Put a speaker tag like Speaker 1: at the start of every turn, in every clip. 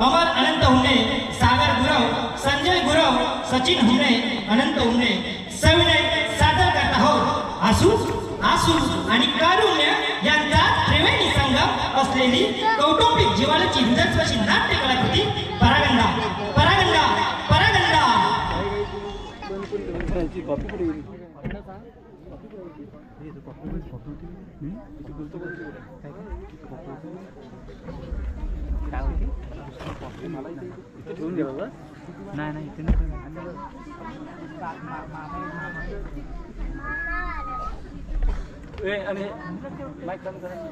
Speaker 1: अमर अनंत हुने, सागर गुरव, संजय गुरव, सचिन हुने, अनंत हुने, सविनय सादर करत आहोत आसू आसू आणि कारुण्य यांचा त्रिवेणी संगम असलेली कौटुंबिक जीवनाची हृदयस्पर्शी नाट्य कलाकृती परागंधा परागंधा परागंधा.
Speaker 2: काय होती? नाही नाही आणि माईक कमी करा.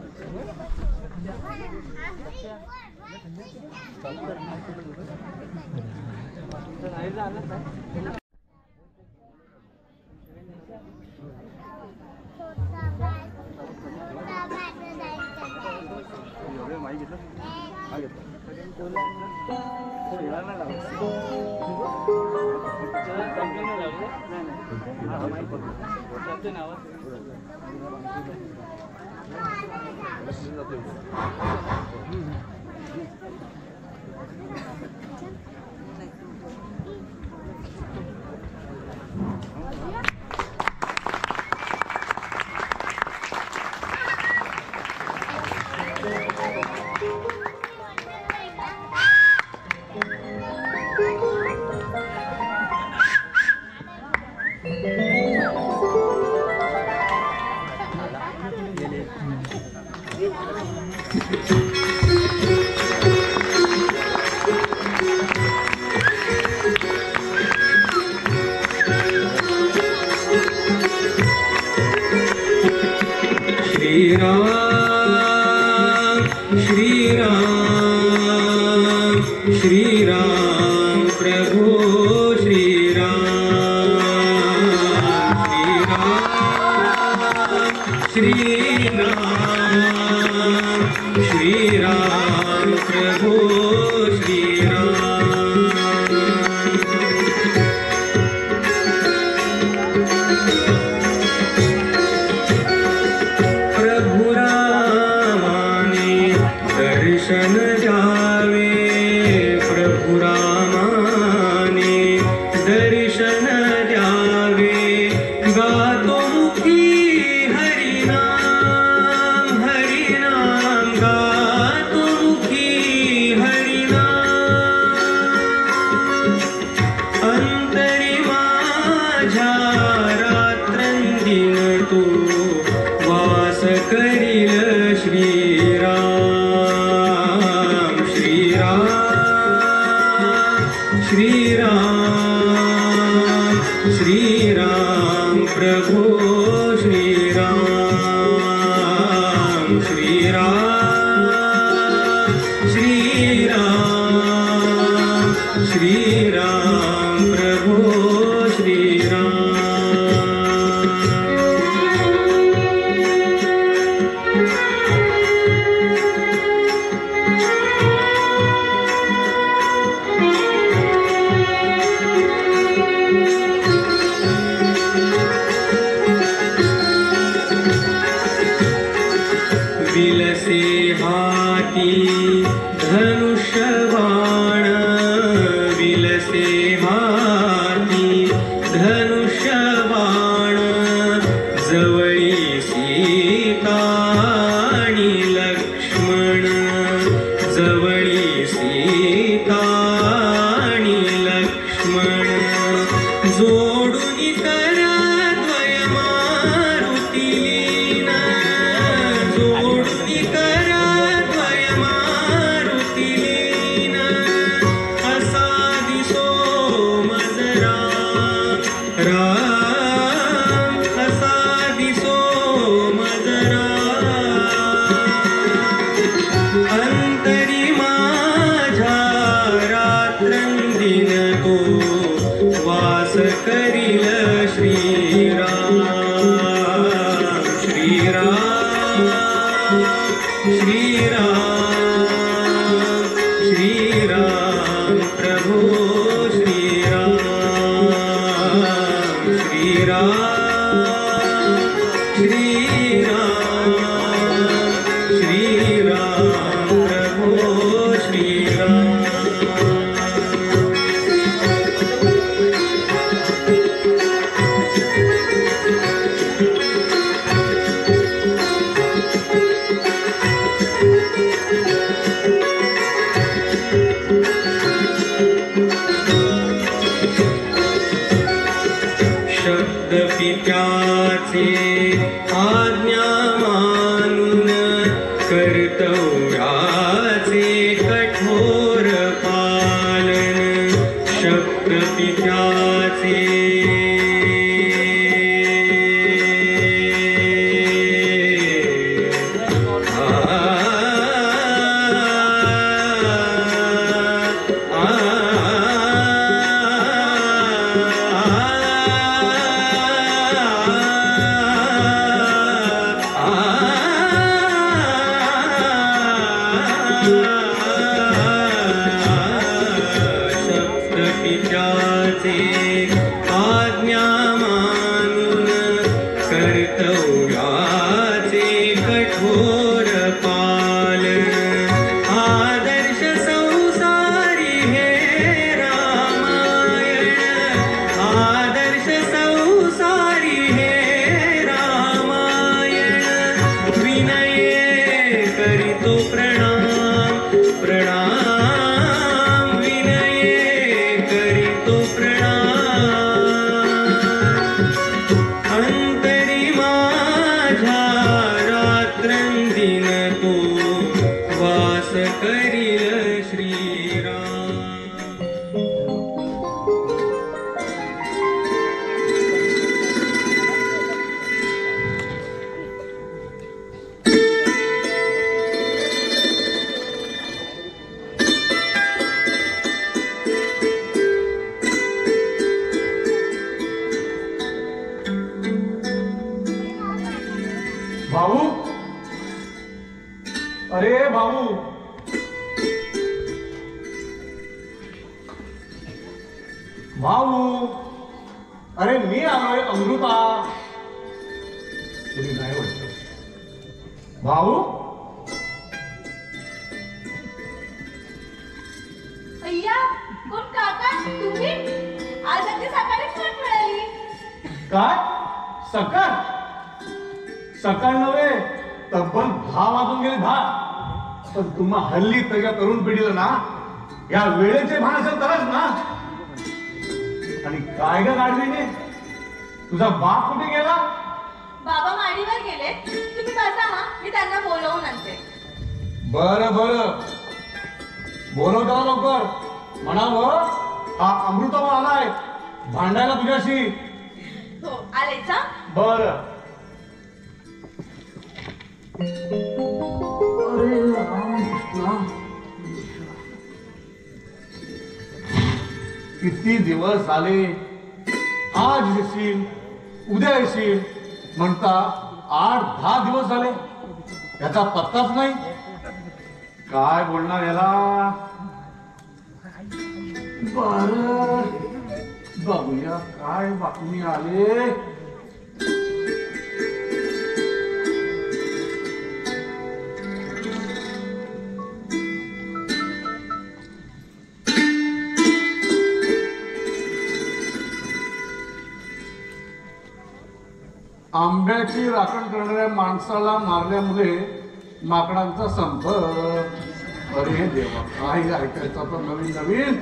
Speaker 2: माईक घेतलं हा घेतलं
Speaker 3: अंतरी माझ्या रात्रंदिन तो वास करील श्रीराम.
Speaker 2: भाऊ, अरे भाऊ, भाऊ, अरे मी आलोय अमृता. तुम्ही नाही वाटत भाऊ.
Speaker 4: अय्या, कोण काका तुम्ही? आज अगदी सकाळीच फोन मिळाली.
Speaker 2: काय सकाळ सकाळ नव्हे, तब्बल 10 वाजून गेले 10. पण तुम्हा हल्ली त्याच्या तरुण पिढीला ना या वेळेचे भान असेल तरच ना. आणि काय ग गाडवीने, तुझा बाप कुठे गेला?
Speaker 4: बाबा माडीवर गेले. तुम्ही बसा हा, मी त्यांना बोलवून आणते.
Speaker 2: बरं बरं, बोलवता लवकर. म्हणावं हा अमृता आलाय भांडायला तुझ्याशी.
Speaker 4: हो आलेच हा.
Speaker 2: बरं. अरे रामकृष्ण, किती दिवस झाले. आज येशील उद्या येशील म्हणता 8-10 दिवस झाले. याचा पत्ताच नाही. काय बोलणार याला. बर बघूया काय बातमी आले. आंब्याची राखण करणाऱ्या माणसाला मारल्यामुळे माकडांचा संप. अरे देवा, काही ऐकायचं तर नवीन नवीन.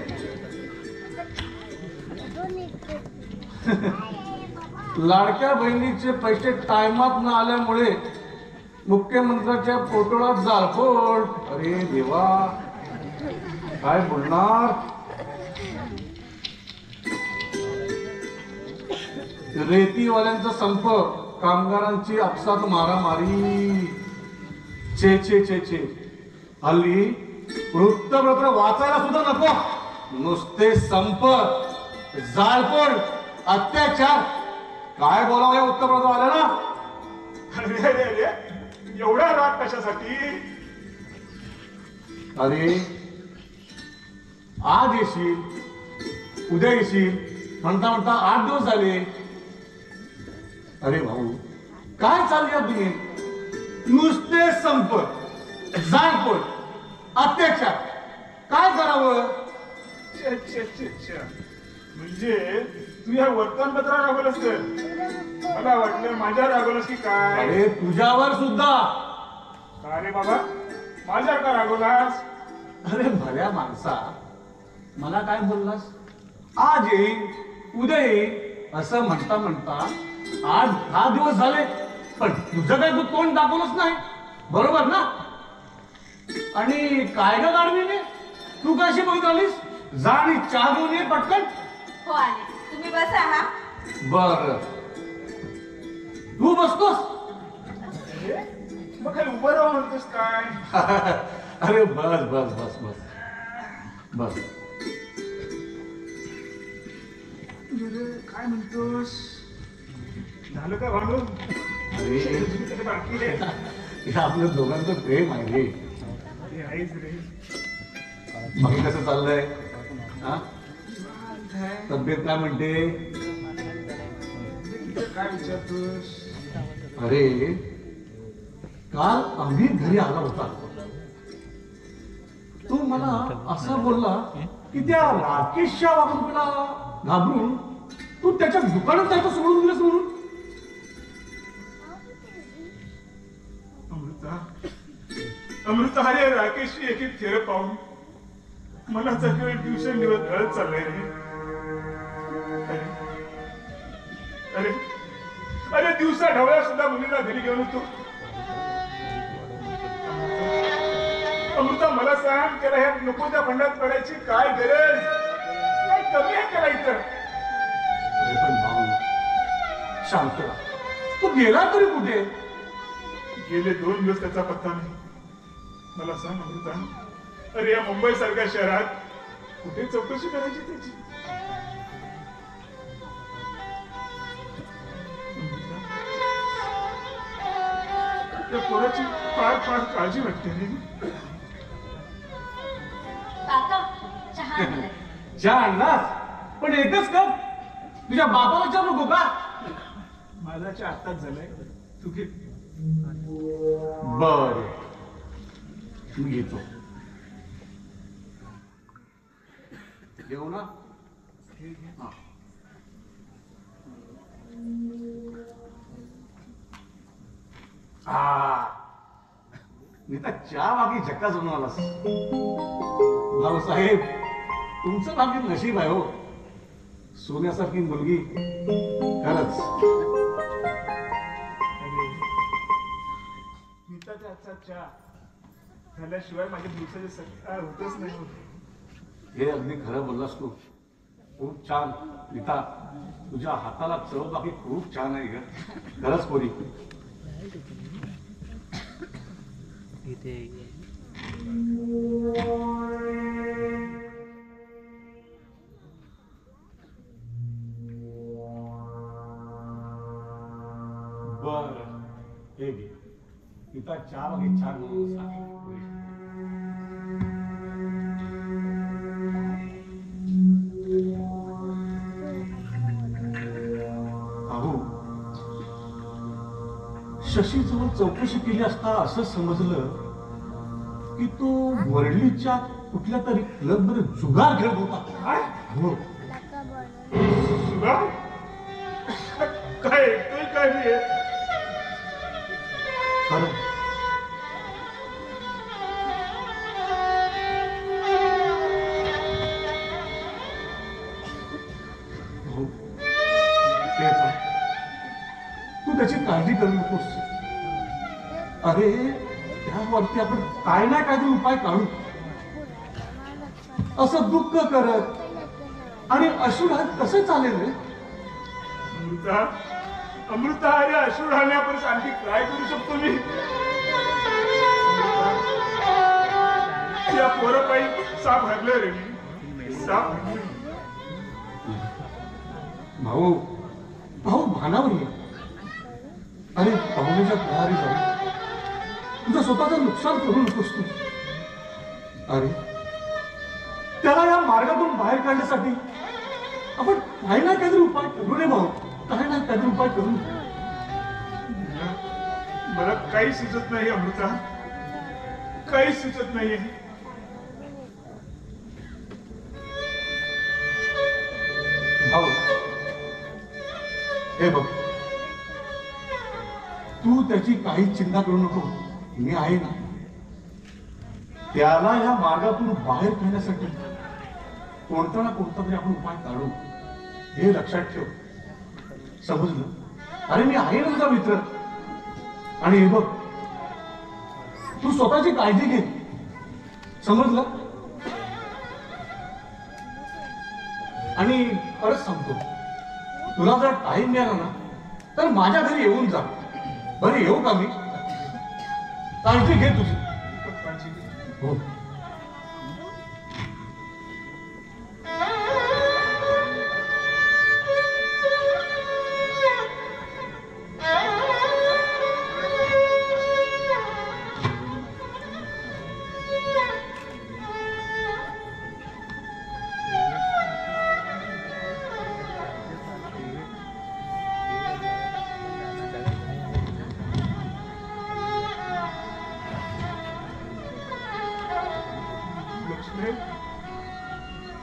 Speaker 2: लाडक्या बहिणीचे पैसे टायमात न आल्यामुळे मुख्यमंत्र्याच्या पोटोळात जाळपोळ. अरे देवा, काय बोलणार. रेतीवाल्यांचा संप, कामगारांची आपसात मारामारी. छे छे छे छे. हल्ली वृत्तपत्र वाचायला सुद्धा नको. नुसते संप, जाळपोळ, अत्याचार. काय बोलावं या वृत्तपत्र आलं ना.
Speaker 5: अरे रे रे, एवढा राग कशासाठी?
Speaker 2: अरे आज येशील उद्या येशील म्हणता म्हणता 8 दिवस झाले. अरे भाऊ, काय चाललंय दुनियेत. नुसते संप, जाळपोळ, अत्याचार. काय करावं.
Speaker 5: छे, छे, छे, छे. म्हणजे तू या वर्तमानपत्रावर रागवलंस तर मला वाटलं माझ्या रागवलंस की काय.
Speaker 2: अरे तुझ्यावर सुद्धा.
Speaker 5: का रे बाबा, माझ्या का रागवलास?
Speaker 2: अरे भल्या माणसा, मला काय बोललास. आज येईल उद्या येईल असं म्हणता म्हणता 8-10 दिवस झाले. पण तुझं काय तू तोंड दाखवलंच नाही. बरोबर ना. आणि काय ग गाडवीने, तू कशी बघत आलीस. जा आणि चहा घेऊन ये पटकन.
Speaker 4: हो आले. तुम्ही बसा हा.
Speaker 2: बर, तू बसतोस.
Speaker 5: मग काय उभं राहून म्हणतोस काय?
Speaker 2: अरे बस बस बस बस बस.
Speaker 5: काय म्हणतोस? झालं का भांडून?
Speaker 2: अरे
Speaker 5: बाकी आहे.
Speaker 2: हे आपलं दोघांचं प्रेम आहे रे.
Speaker 5: ते आहेच रे.
Speaker 2: मग कसं चाललंय. हा, तब्येत काय म्हणते.
Speaker 5: काय विचारतोस?
Speaker 2: अरे काल आम्ही घरी आला होता. तू मला असं बोलला की त्या राकेशच्या वागणुकीला घाबरून तू त्याच्या दुकानात जायचं सोडून दिलंस म्हणून.
Speaker 5: अमृता अरे राकेशची एक एक थेर पाहून मला सगळं दिवसेंदिवस ढळत चाललंय रे. अरे अरे दिवसा ढवळ्या सुद्धा मुलीला घरी घेऊन येतो. अमृता मला सांग, त्याला ह्या नको त्या फंडात पडायची काय गरज? काय कमी आहे त्याला इथं?
Speaker 2: अरे पण भाऊ शांत राहा. तू गेला तरी कुठे?
Speaker 5: गेले 2 दिवस त्याचा पत्ता नाही. मला सांग अमृता, अरे या मुंबई सारख्या शहरात कुठे चौकशी करायची त्याची? अमृता, त्या पोराची फार फार काळजी वाटते रे.
Speaker 4: काका चहा आणलाय.
Speaker 2: चहा आणलास? पण एकच कप? तुझ्या बापाला चहा नको का?
Speaker 5: माझा चहा आत्ताच झालाय, तू घे.
Speaker 2: बर मी घेतो. घेऊ ना? हा. मी तर चहा बाकी झक्काच बनवालास. भाऊसाहेब तुमचं बाकी नशीब आहे हो. सोन्यासारखी मुलगी खरंच.
Speaker 5: नीताच्या हातचा चहा झाल्याशिवाय माझ्या दिवसाचे सकाळ होतच नाही.
Speaker 2: हे अगदी खरं बोललास तू. खूप छान नीता, तुझ्या हाताला चव बाकी खूप छान आहे ग. खरंच पोरी. बर हे घे. नीता चहा बाकी छान म्हणून सांग. शशीजवळ चौकशी केली असता असं समजलं की तो वर्लीच्या कुठल्या तरी क्लब मध्ये जुगार खेळत होता.
Speaker 5: काय
Speaker 2: हो.
Speaker 5: सुगा? काय ऐकतोय काय मी?
Speaker 2: खरं. हो. तेच आहे. तू त्याची काळजी करू नकोस. अरे त्यावरती आपण काय ना काहीतरी उपाय काढू. असं दुःख करत आणि अश्रुरहात कसं चालेल रे?
Speaker 5: अमृता, अमृता, अरे अश्रू राहण्यापर्यंत आणखी काय करू शकतो मी? त्या पोरापायी साप हरले रे मी. साप हरले.
Speaker 2: भाऊ भाऊ भानावर ये. अरे पाहुण्याच्या प्रहारी जाऊ. तुझं स्वतःचं नुकसान करू नकोस तू. अरे त्याला या मार्गातून बाहेर काढण्यासाठी आपण काही ना काहीतरी उपाय करू रे भाऊ. काही ना काहीतरी उपाय करू.
Speaker 5: मला काही सुचत नाही अमृता, काही सुचत नाहीये.
Speaker 2: भाऊ हे बघ, तू त्याची काही चिंता करू नको. मी आहे ना. त्याला या मार्गातून बाहेर काढण्यासाठी कोणता ना कोणता तरी आपण उपाय काढू. हे लक्षात ठेव. समजलं? अरे मी आहे ना तुझा मित्र. आणि हे बघ, तू स्वतःची काळजी घे. समजलं? आणि परत सांगतो, तुला जर टाइम मिळाला ना तर माझ्या घरी येऊन जा. बरं येऊ का मी? काळजी घे तुझी.
Speaker 5: काळजी घे.
Speaker 2: हो.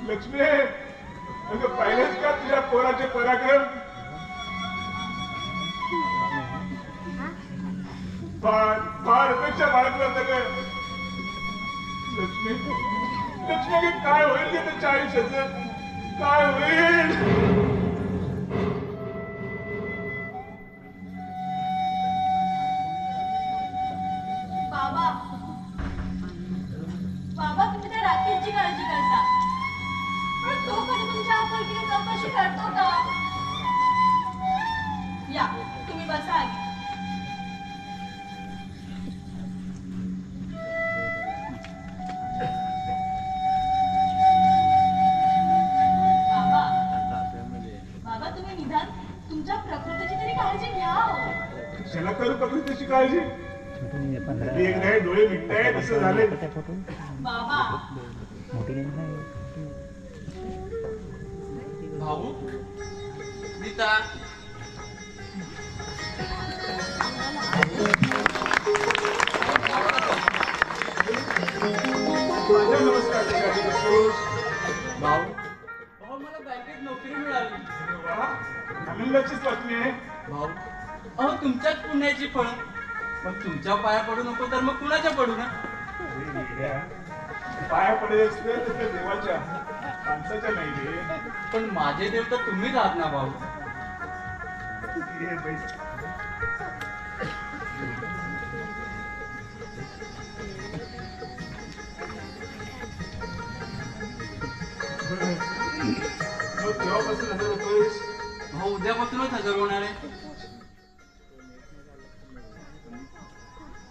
Speaker 5: लक्ष्मी, अगं पाहिलंच का तुझ्या पोराचे पराक्रम? फार फार अपेक्षा बाळगलं होतं ग. लक्ष्मी, लक्ष्मी, काय होईल त्याच्या आयुष्याचं? काय होईल?
Speaker 4: रडतो का? या तुम्ही बसा आधी. बाबा बाबा तुम्ही निदान तुमच्या प्रकृतीची तरी काळजी घ्या हो.
Speaker 5: कशाला करू प्रकृतीची काळजी? एकदा हे डोळे मिटतायत असं झालंय.
Speaker 4: बाबा
Speaker 3: भाऊ नीता
Speaker 5: माझ्या नमस्कार त्यासाठी बसतोस.
Speaker 3: भाऊ भाऊ मला बँकेत नोकरी मिळाली.
Speaker 5: अरे वा, आनंदाचीच बातमी आहे.
Speaker 3: भाऊ अहो तुमच्याच पुण्याची फळ. मग तुमच्या पाया पडू नको तर मग कुणाच्या पडू ना?
Speaker 5: अरे येड्या, पाया पडले असते तर त्या देवाच्या माणसाच्या नाही रे.
Speaker 3: पण माझे देव तर तुम्हीच आहात ना भाऊ.
Speaker 5: ये बैस. मग केव्हापासून हजर होतोयस?
Speaker 3: भाऊ उद्यापासूनच हजर होणार आहे.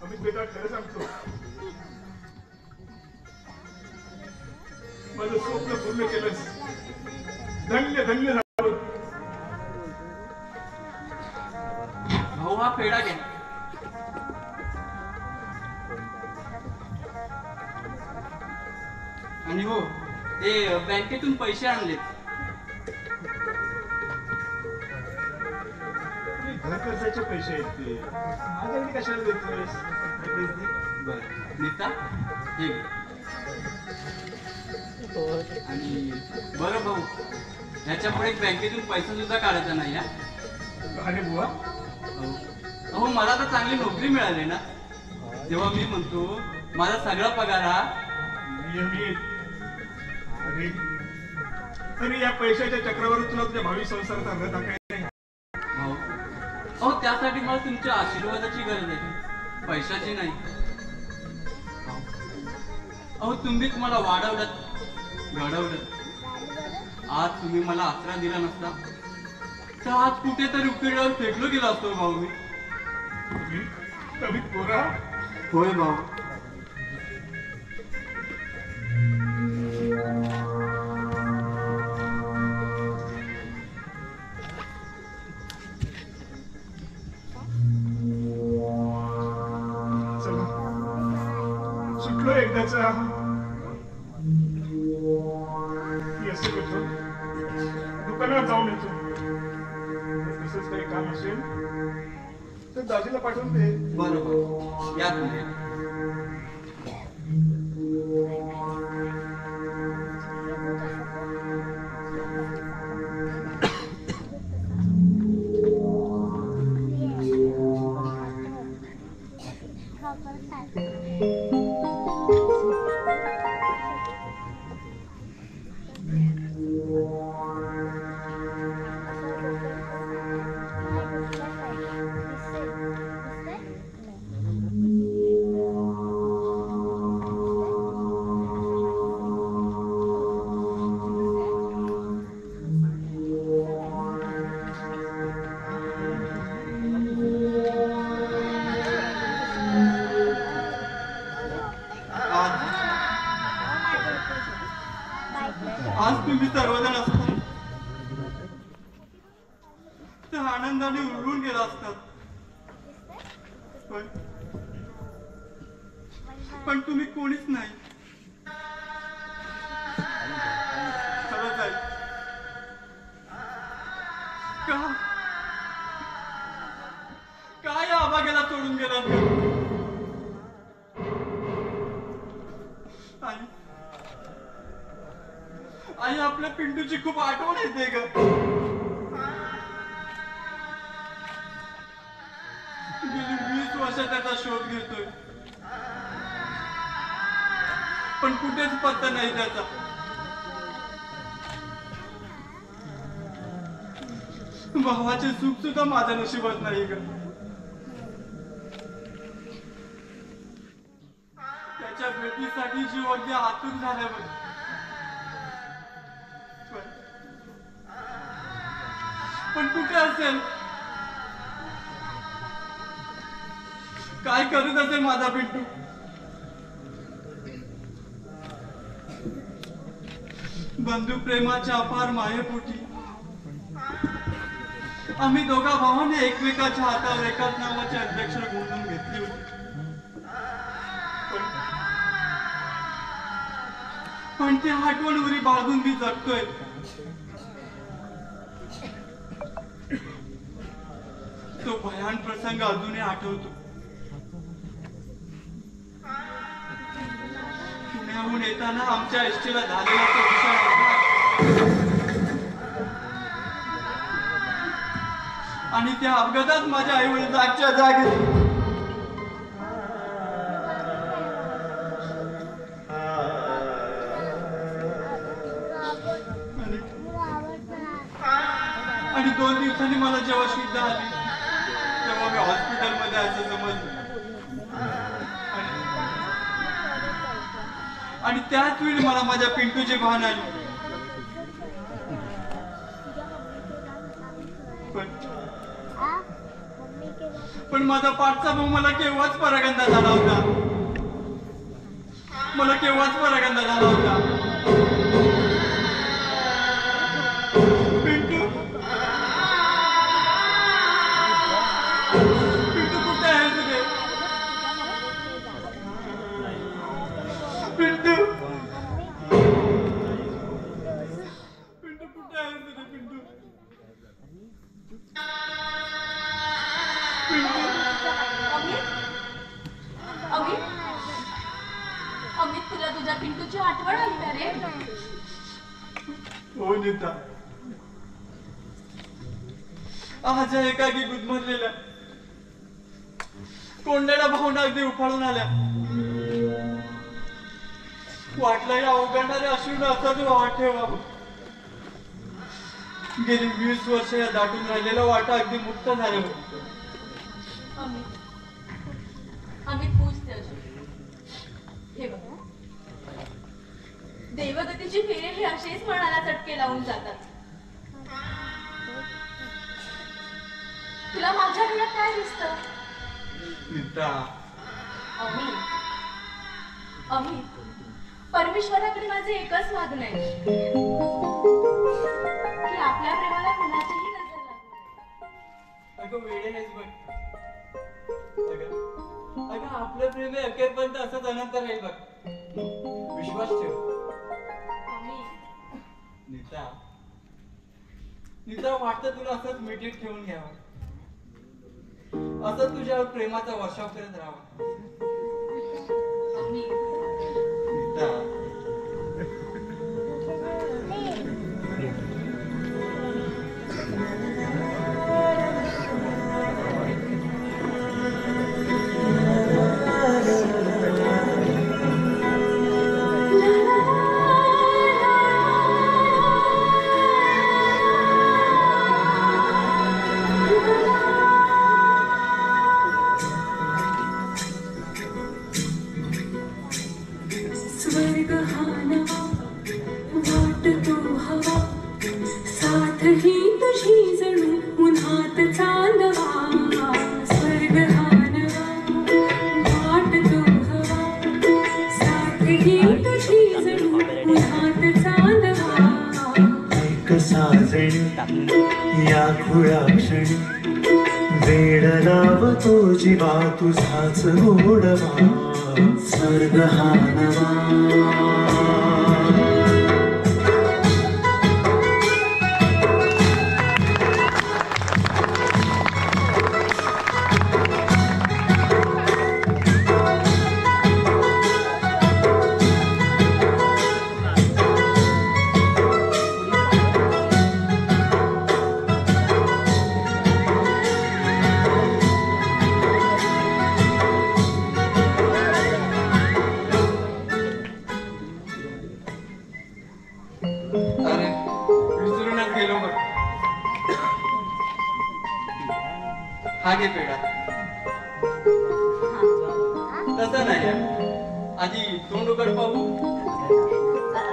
Speaker 5: अमित बेटा खरं सांगतो, माझं स्वप्न पूर्ण केलंस. धन्य धन्य झालो.
Speaker 3: भाऊ हा पेढा घ्या. आणि हो ते बँकेतून पैसे आणलेत.
Speaker 5: घर खर्चाचे पैसे आहेत ते. माझ्याकडे कशाला देतोयस? पैसे दे.
Speaker 3: बर नीता हे घे. आणि बरं भाऊ ह्याच्या पुढे बँकेतून पैसा सुद्धा काढायचा नाही हा.
Speaker 5: अरे बुवा,
Speaker 3: अहो मला तर चांगली नोकरी मिळाली ना. तेव्हा मी म्हणतो माझा सगळा पगार हा
Speaker 5: नियमित. अरे तरी या पैशाच्या चक्रावर तुला तुझ्या भावी संसाराचा रथ आखायचा आहे.
Speaker 3: भाऊ अहो त्यासाठी मला तुमच्या आशीर्वादाची गरज आहे, पैशाची नाही. अहो तुम्हीच मला वाढवलं घडवलं. आज तुम्ही मला आसरा दिला नसता तर आज कुठेतरी उकिरड्यावर फेकलो गेलो असतो भाऊ मी.
Speaker 5: कमीत पोरा,
Speaker 3: होय भाऊ.
Speaker 5: चला सुटलो एकदाचा. मी असं करतो, दुकानात जाऊन येतो. तसंच काही काम असेल तर दाजीला पाठवून दे.
Speaker 3: बरं भाऊ या तुम्ही. आज तुम्ही सर्वजण असता तर आनंदाने उडून गेला असतात. पण तुम्ही कोणीच नाही. खरंच आहे का? काय आबागेला सोडून गेला? आई आपल्या पिंटूची खूप आठवण येते ग. गेली 20 वर्ष त्याचा शोध घेतोय पण कुठेच पत्ता नाही त्याचा. भावाचे सुख सुद्धा माझ्या नशिबात नाही ग. त्याच्या भेटीसाठी जीव अगदी आतुर झाल्यावर पण कुठे असेल? काय करत असेल माझा पिंटू? बंधू प्रेमाच्या अपार मायेपोटी आम्ही दोघा भावाने एकमेकाच्या हातावर एकाच नावाचे अध्यक्षर बोलून घेतली होती. पण ती आठवण उरी बाळगून मी जगतोय. तो भयान प्रसंग अजूनही आठवतो. पुण्याहून येताना आमच्या एसटीला झालेला तो भीषण अपघात आणि त्या अपघातात माझ्या आईवडील जागच्या जागी आणि 2 दिवसांनी मला जेव्हा शुद्ध आली तेव्हा मी हॉस्पिटलमध्ये असं समजलं. आणि त्याच वेळी मला माझ्या पिंटूची भान आली. पण माझा पाठचा भाऊ मला केव्हाच परागंदा झाला होता. मला केव्हाच परागंदा झाला होता. पिंटू पिंटू कुठे आहे तुझे? पिंटू पिंटू कुठे आहे तुझे? पिंटू
Speaker 4: अमित, तुला तुझ्या पिंटूची आठवण आली का रे?
Speaker 3: हो नीता, आज एकाकी गुदमरलेल्या कोंड्याला भावना अगदी उफाळून आल्या. वाटलं या अवघडणाऱ्या अश्रून असाच वाट ठेवावं. गेली 20 वर्ष या दाटून राहिलेला वाटा अगदी मुक्त झाले.
Speaker 4: अमित पूजते अश्रू. हे बघ, देवगतीची फेरे हे असेच मनाला चटके लावून जातात. तुला माझ्या डोळ्यात काय दिसतं? अमित, परमेश्वराकडे माझे एकच मागणं आहे की आपल्या प्रेमाला कुणाचीही नजर लागू नये.
Speaker 3: अगं वेळे हेच बघ. अगं आपलं प्रेम हे अखेरपर्यंत असंच अनंत राहील बघ. विश्वास ठेव. नीता, वाटतं तुला असंच मिठीत ठेवून घ्यावं, असं तुझ्या प्रेमाचा वर्षाव करत राहावं. नीता,
Speaker 6: स्वर्ग हा नवा वाटतो हवा, साथ ही तुझी जणू उन्हात चांदवा. स्वर्ग हा नवा वाटतो हवा, साथ ही तुझी जणू उन्हात चांदवा.
Speaker 7: ऐक साजणी या खुळ्या क्षणी, वेड लावतो जीवा तुझाच गोडवा. स्वर्ग हा नवा.
Speaker 3: हा घे पेढा. तसं नाही आधी तोंड उघड पाहू.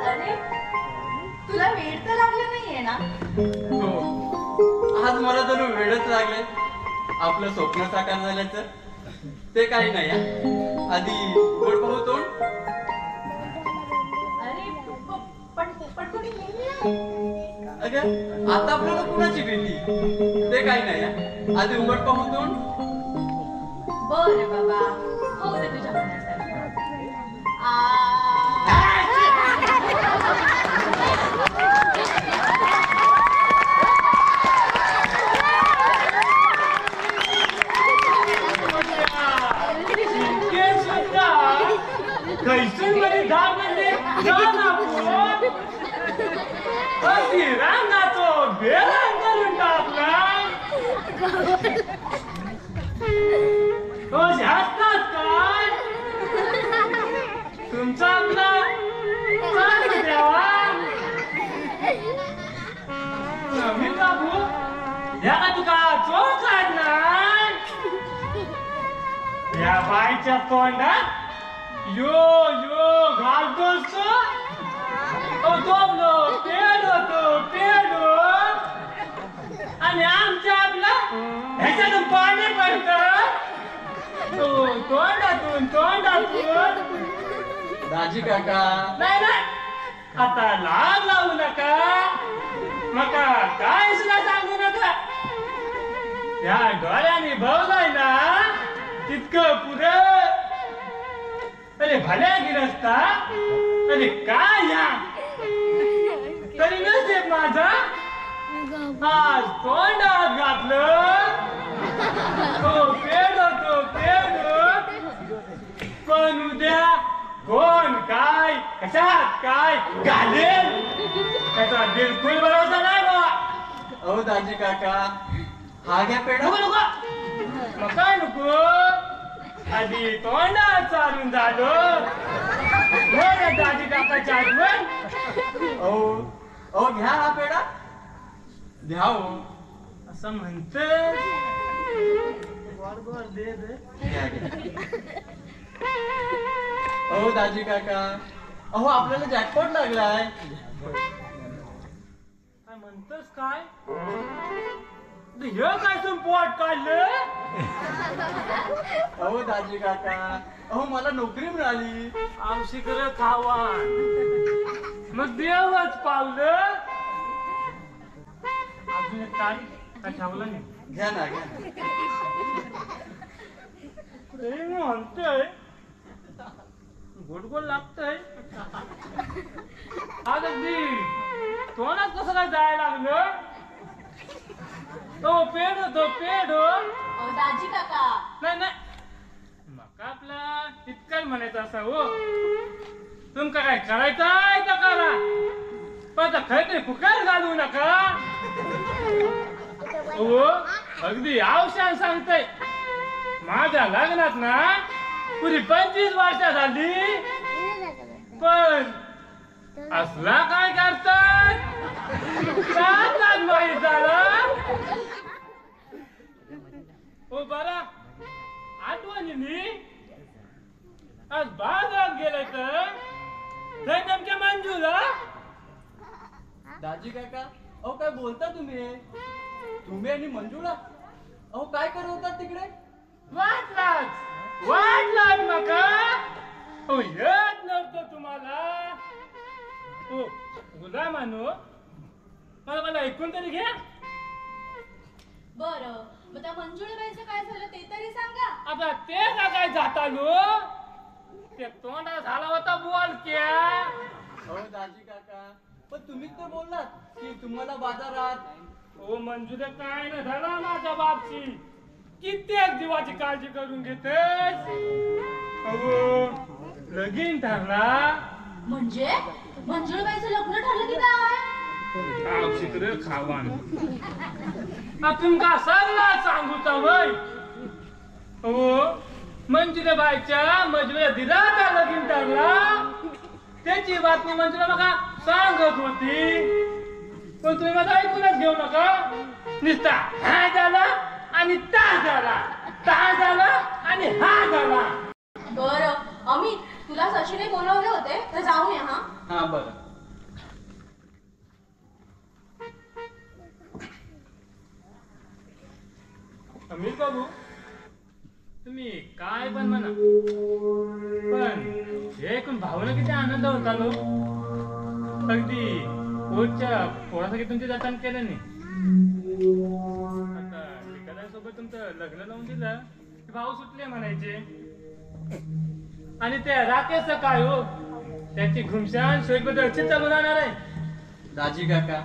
Speaker 4: अरे, तुला वेळ तर लागला नाहीये ना?
Speaker 3: हो, आज मला तर वेळच लागले आपलं स्वप्न साकार झाल्याचं. ते काही नाही हा. आधी गोड पाहू तोंड.
Speaker 4: अरे पण कोणी नाही.
Speaker 3: अगं आता आपल्याला कुणाची भेटी ते काही नाही हा. आधी उघड पाहू तोंड.
Speaker 4: बरं बाबा, होऊ दे तुझ्या मनासारखं.
Speaker 2: कैसून मध्ये धाव म्हणजे रांगातो बेरांग करून टाकला. तो जास्तात काय तुमचा आपला चालू द्यावा. नवीन बाबू या का तुका चोख काढणार या बाईच्या तोंडात यो घालतोस तो पेडो आणि आमच्या आपला ह्याच्यातून पाणी पडतं तोंडातून.
Speaker 3: दाजी काका
Speaker 2: नाही आता लाग लावू नका. मका काय सुद्धा सांगू नका. या डोळ्याने बवलाय ना तितकं पुरं. अरे भल्या गिरस्ता अरे काय या तरी नसेल माझा आज तोंडात घातलं. तो पेडो पण उद्या कोण काय कशात काय घालेल त्याचा बिलकुल भरोसा नाही बा.
Speaker 3: अहो दाजी काका हा घ्या पेढा.
Speaker 2: मग काय नको आधी तोंडात चालून झालो. दाजी काकाच्या आठवण.
Speaker 3: अहो घ्या हा पेढा घ्या हो.
Speaker 2: असं म्हणत
Speaker 3: घ्या. अहो दाजी काका अहो आपल्याला जॅकपॉट लागलाय.
Speaker 2: काय म्हणतोस काय हे काय तुम पोट काढलं.
Speaker 3: अहो दाजी काका अहो मला नोकरी मिळाली.
Speaker 2: आमशीकर खावा मग देवच पावलं. अजून एक काय ठेवलं नाही.
Speaker 3: घ्या ना घ्या.
Speaker 2: म्हणतोय गोड लागतय. आज अगदी तोंडात कसं काय जायला लागलं. तो पेडो
Speaker 4: दाजी काका
Speaker 2: नाही मग आपला इतकाच म्हणायचं असं हो. तुमका काय करायचंय तर करा पण खरं फुकार घालू नका. हो अगदी आवशान सांगतय. माझ्या लग्नात ना पुरी 25 वर्ष झाली पण असला काय करतात माहीत झालं. हो बरा आठवणी आज बाजारात गेले तर नेमक्या मंजूला.
Speaker 3: दाजी काका अहो काय बोलता तुम्ही आणि मंजुळा अहो काय करवतात तिकडे.
Speaker 2: वाटलाच नका. हो येत नव्हतं तुम्हाला. हो गुला मानू मला ऐकून तरी घ्या.
Speaker 4: बरं मग त्या मंजुळाबाईचं काय झालं ते तरी सांगा.
Speaker 2: आता ते का काय जातालो ते तोंडा झाला होता बोल क्या.
Speaker 3: अहो दाजी काका पण तुम्हीच तर बोललात की तुम्हाला बाजारात.
Speaker 2: हो मंजुळे काय न झाला माझ्या बापची कित्येक जीवाची काळजी करून घेतेस. हो लगीन ठरला
Speaker 4: म्हणजे मंजुळाबाईचं लग्न ठरलं की काय.
Speaker 2: शिकरे खावान तुमका सगळा सांगूचा वय. हो मंजुळे बाईच्या मजुऱ्या दिराचा लगीन ठरला त्याची बातमी मंजुळा मका सांगत होती. पण तुम्ही माझा ऐकूनच घेऊ नका. निसता हा झाला आणि ता झाला आणि हा झाला.
Speaker 4: बरं अमित तुला सचिने बोलवले होते तर जाऊन या.
Speaker 3: हा बरं.
Speaker 8: अमित बाबू तुम्ही काय पण म्हणा, पण हे ऐकून भावना किती आनंद होता लो. अगदी पोटच्या पोळासाठी तुमची जतन केलं नाही. आता सोबत तुमचं लग्न लावून दिलं की भाऊ सुटले म्हणायचे. आणि त्या राकेशचं काय हो, त्याची घुमशान शोध अक्षित चालू राहणार आहे.
Speaker 3: दाजी काका,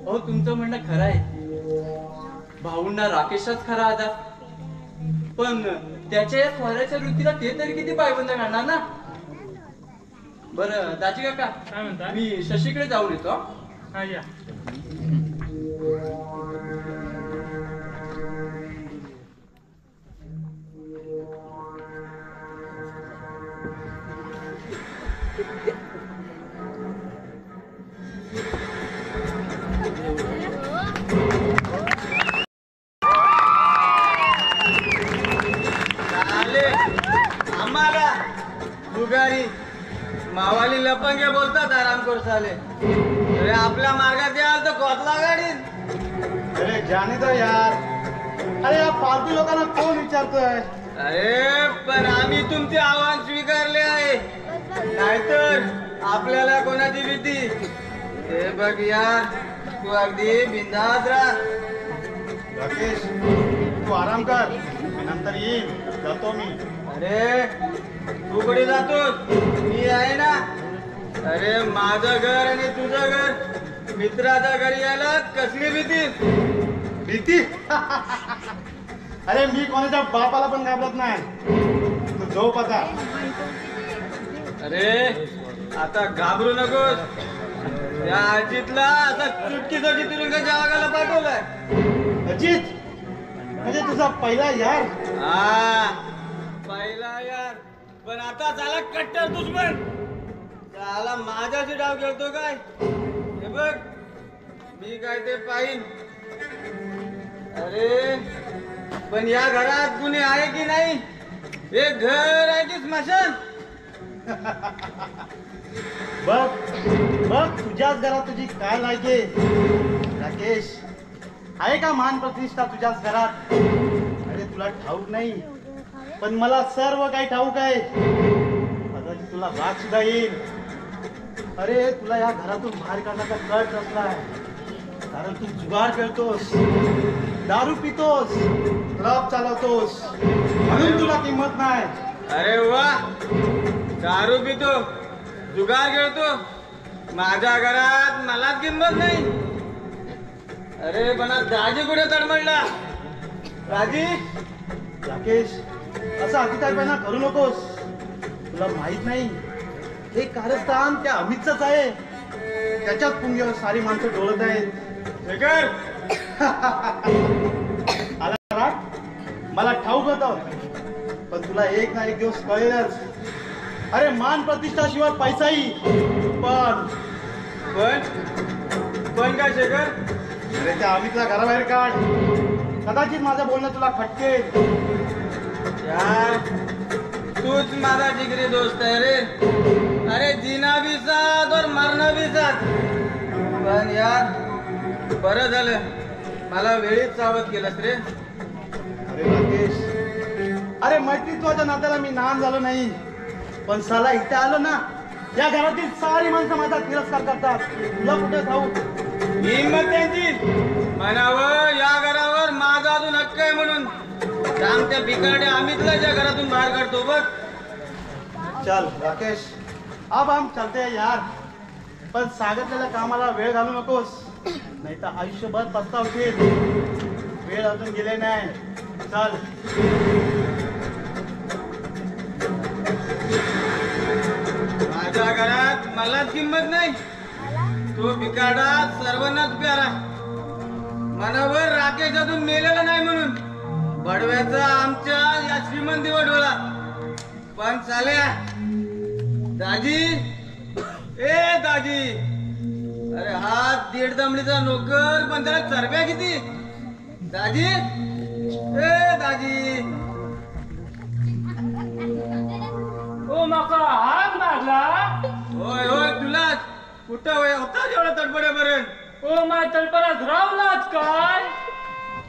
Speaker 3: हो तुमचं म्हणणं खरं आहे. भाऊंना राकेशच खरा आधार, पण त्याच्या या स्वराच्या वृत्तीला ते तरी किती पायबंद घालणार ना. बरं दाजी काका,
Speaker 8: काय म्हणता?
Speaker 3: मी शशीकडे जाऊन येतो.
Speaker 8: हा या.
Speaker 3: आम्हाला दुगारी मावाली लपंगे बोलतात आरामखोर साले. अरे आपल्या मार्गात याल तर कोतला गाडीत.
Speaker 5: अरे जाने दो यार. अरे या फालतू लोकांना कोण विचारतोय?
Speaker 3: अरे पण आम्ही तुमचे आव्हान स्वीकारले आहे, नाहीतर आपल्याला कोणाची भीती. हे बघ यार, तू अगदी बिंदास राहा.
Speaker 5: राकेश, तू आराम कर, मी नंतर येईन, जातो मी.
Speaker 3: अरे तू कुठे जातोस? मी आहे ना. अरे माझं घर आणि तुझं घर, मित्राच्या घरी यायला कसली भीती?
Speaker 5: भीती? अरे मी कोणाच्या बापाला पण घाबरत नाही. तू झोप आता.
Speaker 3: अरे आता घाबरू नकोस. त्या अजितला आता चुटकीसाठी तुरुंगाच्या आगाला पाठवलाय.
Speaker 5: अजित म्हणजे तुझा पहिला यार?
Speaker 3: हा पहिला यार, पण आता झाला कट्टर दुश्मन. झाला माझ्याशी डाव खेळतो काय? हे बघ, मी काय ते पाहिन. अरे पण या घरात कुणी आहे की नाही? हे घर आहे की स्मशान?
Speaker 5: बघ बघ तुझ्याच घरात तुझी काय लायकी. राकेश, आहे का मान प्रतिष्ठा तुझ्याच घरात? अरे तुला ठाऊक नाही, पण मला सर्व काही ठाऊक आहे. कदाचित तुला राग सुद्धा येईल. अरे तुला या घरातून बाहेर काढण्याचा कट असलाय, कारण तू जुगार खेळतोस, दारू पितोस, क्लब चालवतोस, म्हणून तुला किंमत नाही.
Speaker 3: अरे वा, दारू पितो, जुगार खेळतो, माझ्या घरात मलाच किंमत नाही. अरे बना दाजी कुठे तडमडला? दाजी?
Speaker 5: राकेश, असं अतिताईपणा करू नकोस. तुला माहित नाही, हे कारस्थान त्या अमितच आहे. त्याच्याच पुंग्यावर सारी माणसं डोळत आहेत.
Speaker 3: शेखर
Speaker 5: आला राग? मला ठाऊक होतं, पण तुला एक ना एक दिवस कळेलच. अरे मान प्रतिष्ठा शिवाय पैसाही. पण
Speaker 3: पण काय शेखर?
Speaker 5: अरे त्या अमितला घराबाहेर काढ. कदाचित माझं बोलणं तुला खटकेल.
Speaker 3: यार तूच माझा जिगरी दोस्त आहे रे. अरे जीना भी साथ और मरना भी साथ. पण यार बरं झालं मला वेळीच सावध केलंस रे.
Speaker 5: अरे राकेश, अरे मैत्रीत्वाच्या नात्याला मी नाम झालो नाही, पण साला इथे आलो ना, या घरातील सारी माणसं माझा तिरस्कार करतात. तुला कुठे ठाऊक?
Speaker 3: हिंमत त्यांची म्हणावं या घरावर माझा अजून हक्क आहे म्हणून. त्या बिकारड्या अमितला ज्या घरातून बाहेर काढतो बघ.
Speaker 5: चल राकेश, अब हम चलते हैं यार. पण सांगितलेल्या कामाला वेळ घालू नकोस, नाही तर आयुष्यभर पस्तावशील. वेळ अजून गेले नाही. चल.
Speaker 3: माझ्या घरात मलाच किंमत नाही. तो बिकाडा सर्वांनाच प्यारा. मनावर राकेश अजून मेलेला नाही म्हणून बडव्याचा आमच्या या श्रीमंती वडवला. पण चाल्या दाजी, ए दाजी, अरे हा 1.5 दमडीचा नोकर, पण त्याला चरब्या किती? दाजी, ए दाजी.
Speaker 8: ओ माका हाक मारला?
Speaker 3: होय होय तुलाच. कुठं होय होता एवढा तडपड्यापर्यंत?
Speaker 8: ओ माय तळपरात रावलाच काय?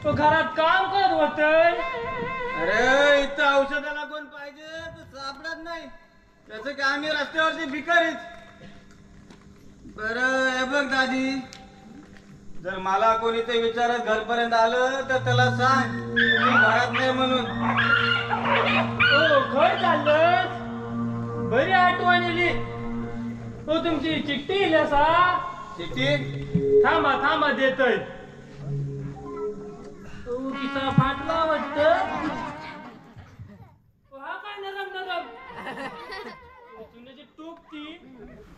Speaker 8: तो घरात काम करत होतय.
Speaker 3: अरे इथं औषधाला कोण पाहिजे तर सापडत नाही. त्याचं काय आम्ही रस्त्यावरती भिकारीच. बरं हे बघ दादी, जर मला कोणी ते विचारत घरपर्यंत आलं तर त्याला सांग मी घरात नाही म्हणून.
Speaker 8: हो घर चाललं. बरी आठवण आली. हो तुमची चिठ्ठी इल्या सा.
Speaker 3: चिठ्ठी
Speaker 8: थांबा थांबा देतोय. तो किसा फाटला वाटत. हा काय नरम नरम चुन्याची टूप ती.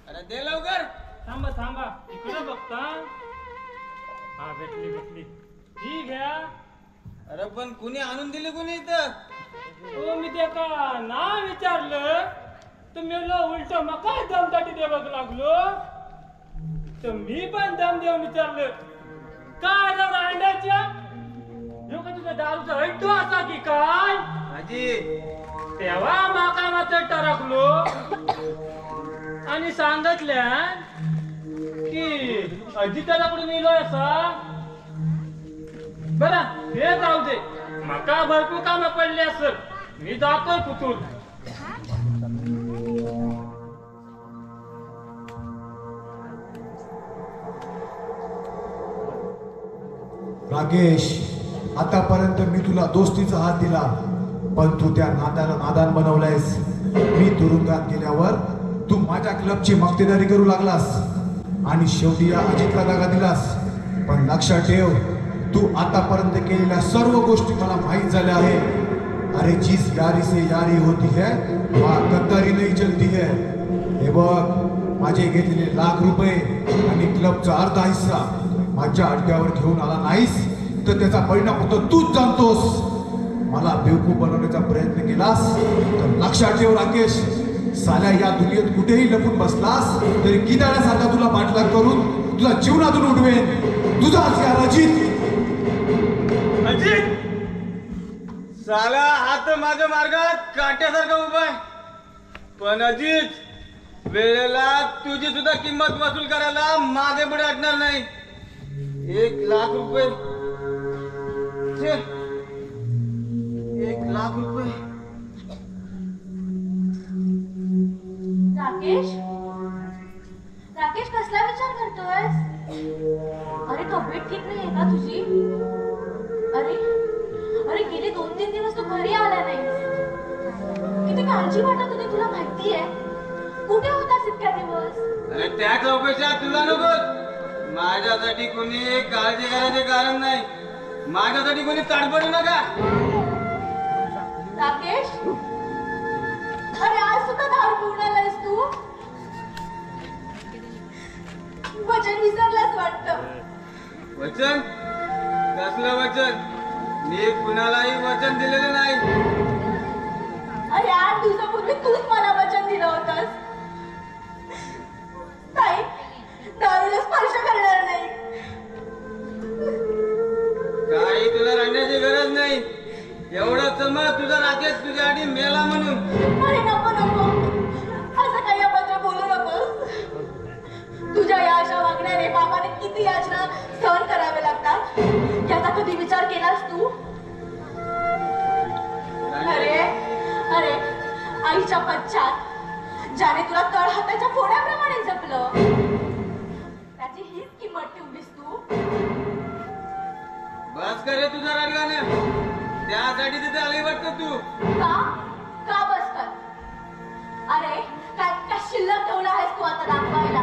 Speaker 3: अरे दे लवकर.
Speaker 8: थांबा थांबा इकडे बघता. हा भेटली भेटली. ही घ्या.
Speaker 3: अरे पण कुणी आणून दिली कुणी इथं?
Speaker 8: हो मी ते का नाव विचारलं तर मी उलट मका दमदाटी देवाक लागलो. तर मी पण दम देऊन विचारलं काय दादा अंड्याच्या ह्यो का तुझ्या दारूचा अड्डो असा की काय?
Speaker 3: आजी
Speaker 8: तेव्हा माका मात्र टरकलो आणि सांगितल्या की अजिताकडून इलो असा. बरं हे जाऊ दे. माका भरपूर कामं पडली असत. मी जातोय कुठून.
Speaker 9: राकेश, आतापर्यंत मी तुला दोस्तीचा हात दिला, पण तू त्या नादाला नादान बनवलायस. मी तुरुंगात गेल्यावर तू माझ्या क्लबची मक्तेदारी करू लागलास आणि शेवटी या अजितला दगा दिलास. पण लक्षात ठेव, तू आतापर्यंत केलेल्या सर्व गोष्टी मला माहीत झाल्या आहे. अरे जिस यारी से यारी होती है वहाँ गद्दारी नहीं चलती है. हे बघ, माझे घेतलेले लाख रुपये आणि क्लबचा अर्धा हिस्सा माझ्या अड्ड्यावर घेऊन आला नाहीस तर त्याचा परिणाम होतो तूच जाणतोस. मला बेवकूफ बनवण्याचा प्रयत्न केलास तर लक्षात ठेव राकेश, साल्या या दुनियेत कुठेही लपून बसलास तरी किदाड्यासारखा तुला पाठलाग करून तुला जीवनातून उडवेन. तुझाच या अजित.
Speaker 3: अजित साला हात माझ्या मार्गात काट्यासारखा उभा आहे. पण अजित वेळेला तुझी सुद्धा किंमत वसूल करायला मागे पुढे हटणार नाही. 1,00,000 रुपये. 1,00,000 रुपये.
Speaker 4: राकेश, राकेश कसला विचार करतोयस? अरे तब्येत ठीक नाहीये का तुझी? अरे अरे गेले 2-3 दिवस तू घरी आला नाही. किती काळजी वाटत होती तुला माहितीये. कुठे होतास इतक्या दिवस?
Speaker 3: अरे त्या चौकशा तुला नको. माझ्यासाठी कोणी काळजी करायचे कारण नाही. माझ्यासाठी कोणी तडपडू नका.
Speaker 4: राकेश, अरे आज सुद्धा दारू पिऊन आलायस तू. वचन विसरलास वाटतं.
Speaker 3: वचन? कसलं वचन? मी कुणालाही वचन दिलेलं नाही.
Speaker 4: अरे 8 दिवसापूर्वी तूच मला वचन दिलं होतंस. ताई, दारूला स्पर्श करणार नाही.
Speaker 3: काही तुला रडण्याची गरज नाही. एवढं समज तुझा राकेश तुझ्यासाठी मेला म्हणून.
Speaker 4: अरे नको नको, असं काही अभद्र बोलू नकोस. तुझ्या या अशा वागण्याने बाबाने किती याचना सहन करावे लागतात याचा कधी विचार केलास तू? अरे अरे आईच्या पश्चात ज्याने तुला तळहाताच्या फोड्याप्रमाणे जपलं त्याची हीच किंमत ठेवलीस तू.
Speaker 3: बस करे तुझा रडगाणं. त्यासाठी तिथे आली वाटतं तू.
Speaker 4: का का बस कर? अरे काय काय शिल्लक ठेवलं आहेस तू आता दाखवायला?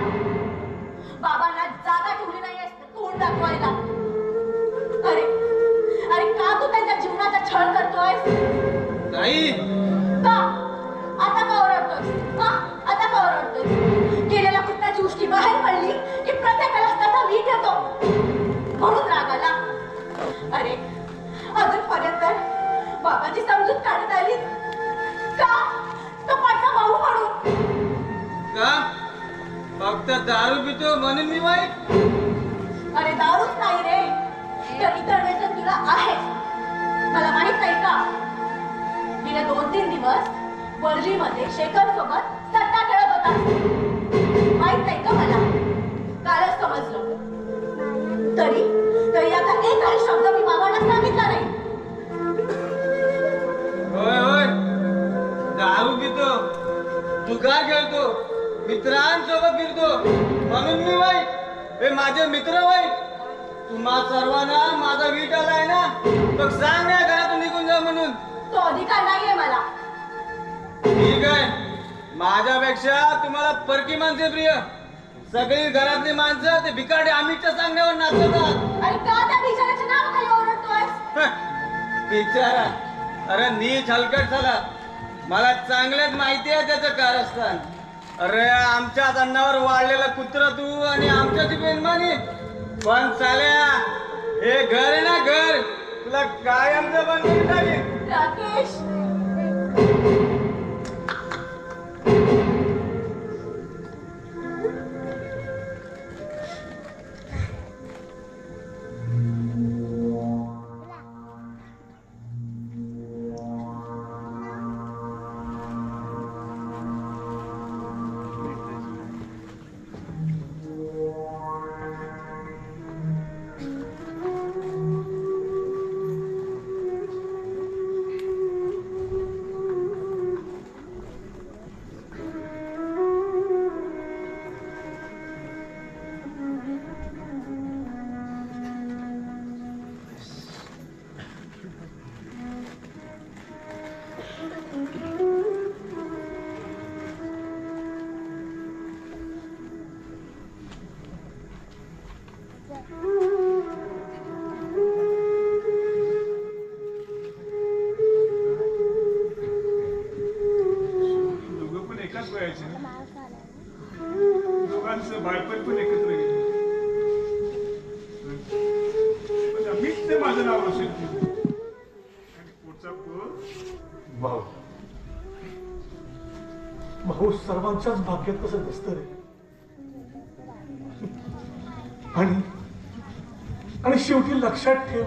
Speaker 4: बाबांना जागा ठेवली नाही आहेस तोंड दाखवायला. अरे अरे का तू त्यांच्या जीवनाचा छळ करतोयस?
Speaker 3: ताई
Speaker 4: का आता का ओरडतोस? हा आता का ओरडतोस? केलेल्या कृत्याची उष्टी बाहेर पडली की प्रत्येकाला त्याचा वीट येतो म्हणून राग आला. अरे अजूनपर्यंत बाबाची समजूत काढत आली का? तो पाठचा भाऊ म्हणून
Speaker 3: का? फक्त दारू पितो म्हणून मी वाईट?
Speaker 4: अरे दारूच नाही रे, तर इतर व्यसन तुला आहे. मला माहित नाही का? गेले 2-3 दिवस वर्लीमध्ये शेखर सोबत सट्टा खेळत होता. माहित नाही का मला? कालच समजलं. तरी तरी आता एकही शब्द मी बाबांना
Speaker 3: जुगार खेळतो, मित्रांसोबत फिरतो, म्हणून मी वाईट, हे माझे मित्र वाईट. तुम्हा सर्वांना माझा वीट आलाय ना, मग सांग ना घरातून निघून जा म्हणून.
Speaker 4: तो अधिकार नाहीये मला.
Speaker 3: ठीक आहे, माझ्यापेक्षा तुम्हाला परकी माणसे प्रिय. सगळी घरातली माणसं ते भिकारडे अमितच्या सांगण्यावर नाचतात.
Speaker 4: आणि का त्या बिचाऱ्याच्या नावाखाली ओरडतोय?
Speaker 3: बिचारा, अरे नीच हलकट झाला. मला चांगलेच माहिती आहे त्याचं कारस्थान. अरे आमच्याच अन्नावर वाढलेलं कुत्र तू आणि आमच्याची बेनमानी. पण चाल्या, हे घर आहे ना घर, तुला कायमचं बनवून टाकेल.
Speaker 4: राकेश,
Speaker 10: दोघांचं बाळपण पण एकत्र गेलं. पण अमित ते माझं नाव असेल आणि पुढचा
Speaker 7: भाऊ भाऊ सर्वांच्याच भाग्यात कसं नसतं रे. आणि शेवटी लक्षात ठेव,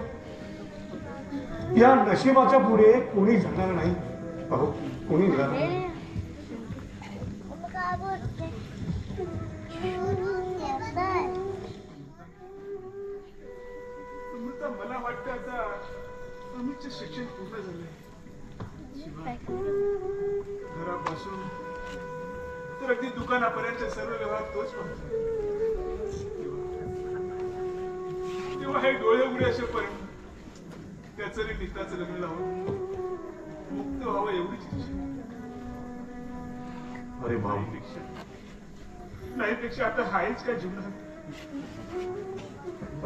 Speaker 7: या नशिबाच्या पुढे कोणी जाणार नाही भाऊ, कोणी जाणार नाही.
Speaker 10: मला वाटतं आता अमितचे शिक्षण पूर्ण झाले. घरापासून तर अगदी दुकानापर्यंत सर्व व्यवहार तोच पाहतो. तेव्हा हे डोळे उघडे असेपर्यंत त्याचं रे मित्राचं लग्न लावून मुक्त व्हावं एवढीच इच्छा.
Speaker 7: अरे भाऊ,
Speaker 10: नाहीपेक्षा आता हायच का जीवनात.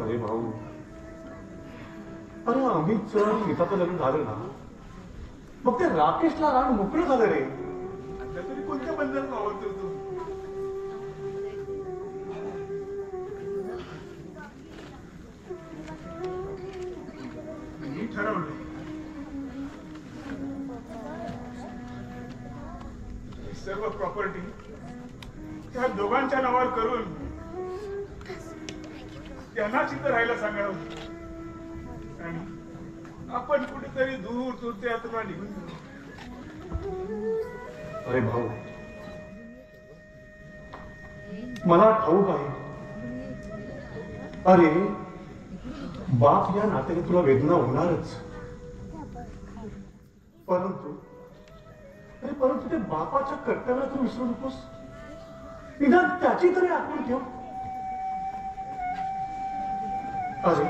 Speaker 7: अरे भाऊ, अरे अमितचं मित्राचं लग्न झालं ना, मग ते राकेशला रान मोकळं झालं रे.
Speaker 10: आता तरी कोणत्या बंधनात वावरतो तू. मी ठरवलं सर्व प्रॉपर्टी त्या दोघांच्या नावावर करून त्यांनाच इथं राहायला सांगावं आणि आपण कुठेतरी दूर दूर त्या यात्रा निघून जाऊ.
Speaker 7: अरे भाऊ, मला ठाऊक आहे, अरे बाप या नात्याने तुला वेदना होणारच. परंतु ते बापाच्या कर्तव्याला तू विसरू नकोस. निदान त्याची तरी आठवण ठेव. अरे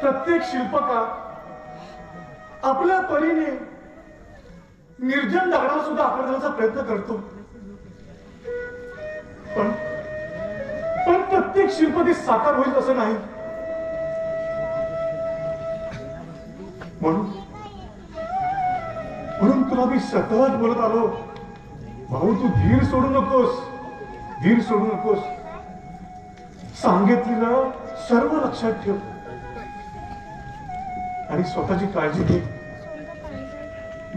Speaker 7: प्रत्येक शिल्पकार आपल्या परीने निर्जन दगडाला सुद्धा आकारण्याचा प्रयत्न करतो. पण प्रत्येक शिल्प ते साकार होईल असं नाही. म्हणून तुला मी सतत बोलत आलो, भाऊ तू धीर सोडू नकोस, धीर सोडू नकोस. सांगितलेलं सर्व लक्षात ठेव आणि स्वतःची काळजी घे.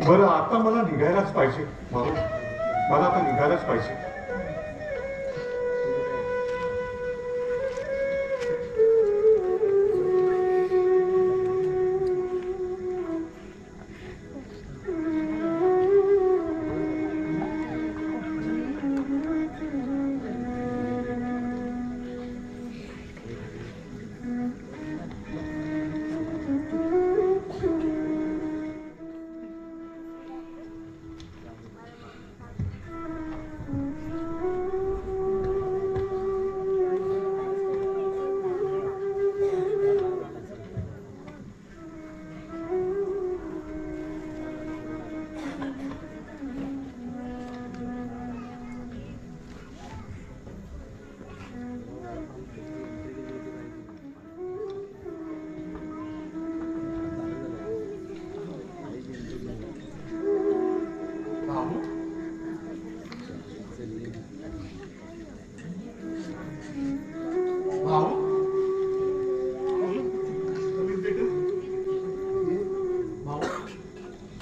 Speaker 7: बरं आता मला निघायलाच पाहिजे भाऊ, मला आता निघायलाच पाहिजे.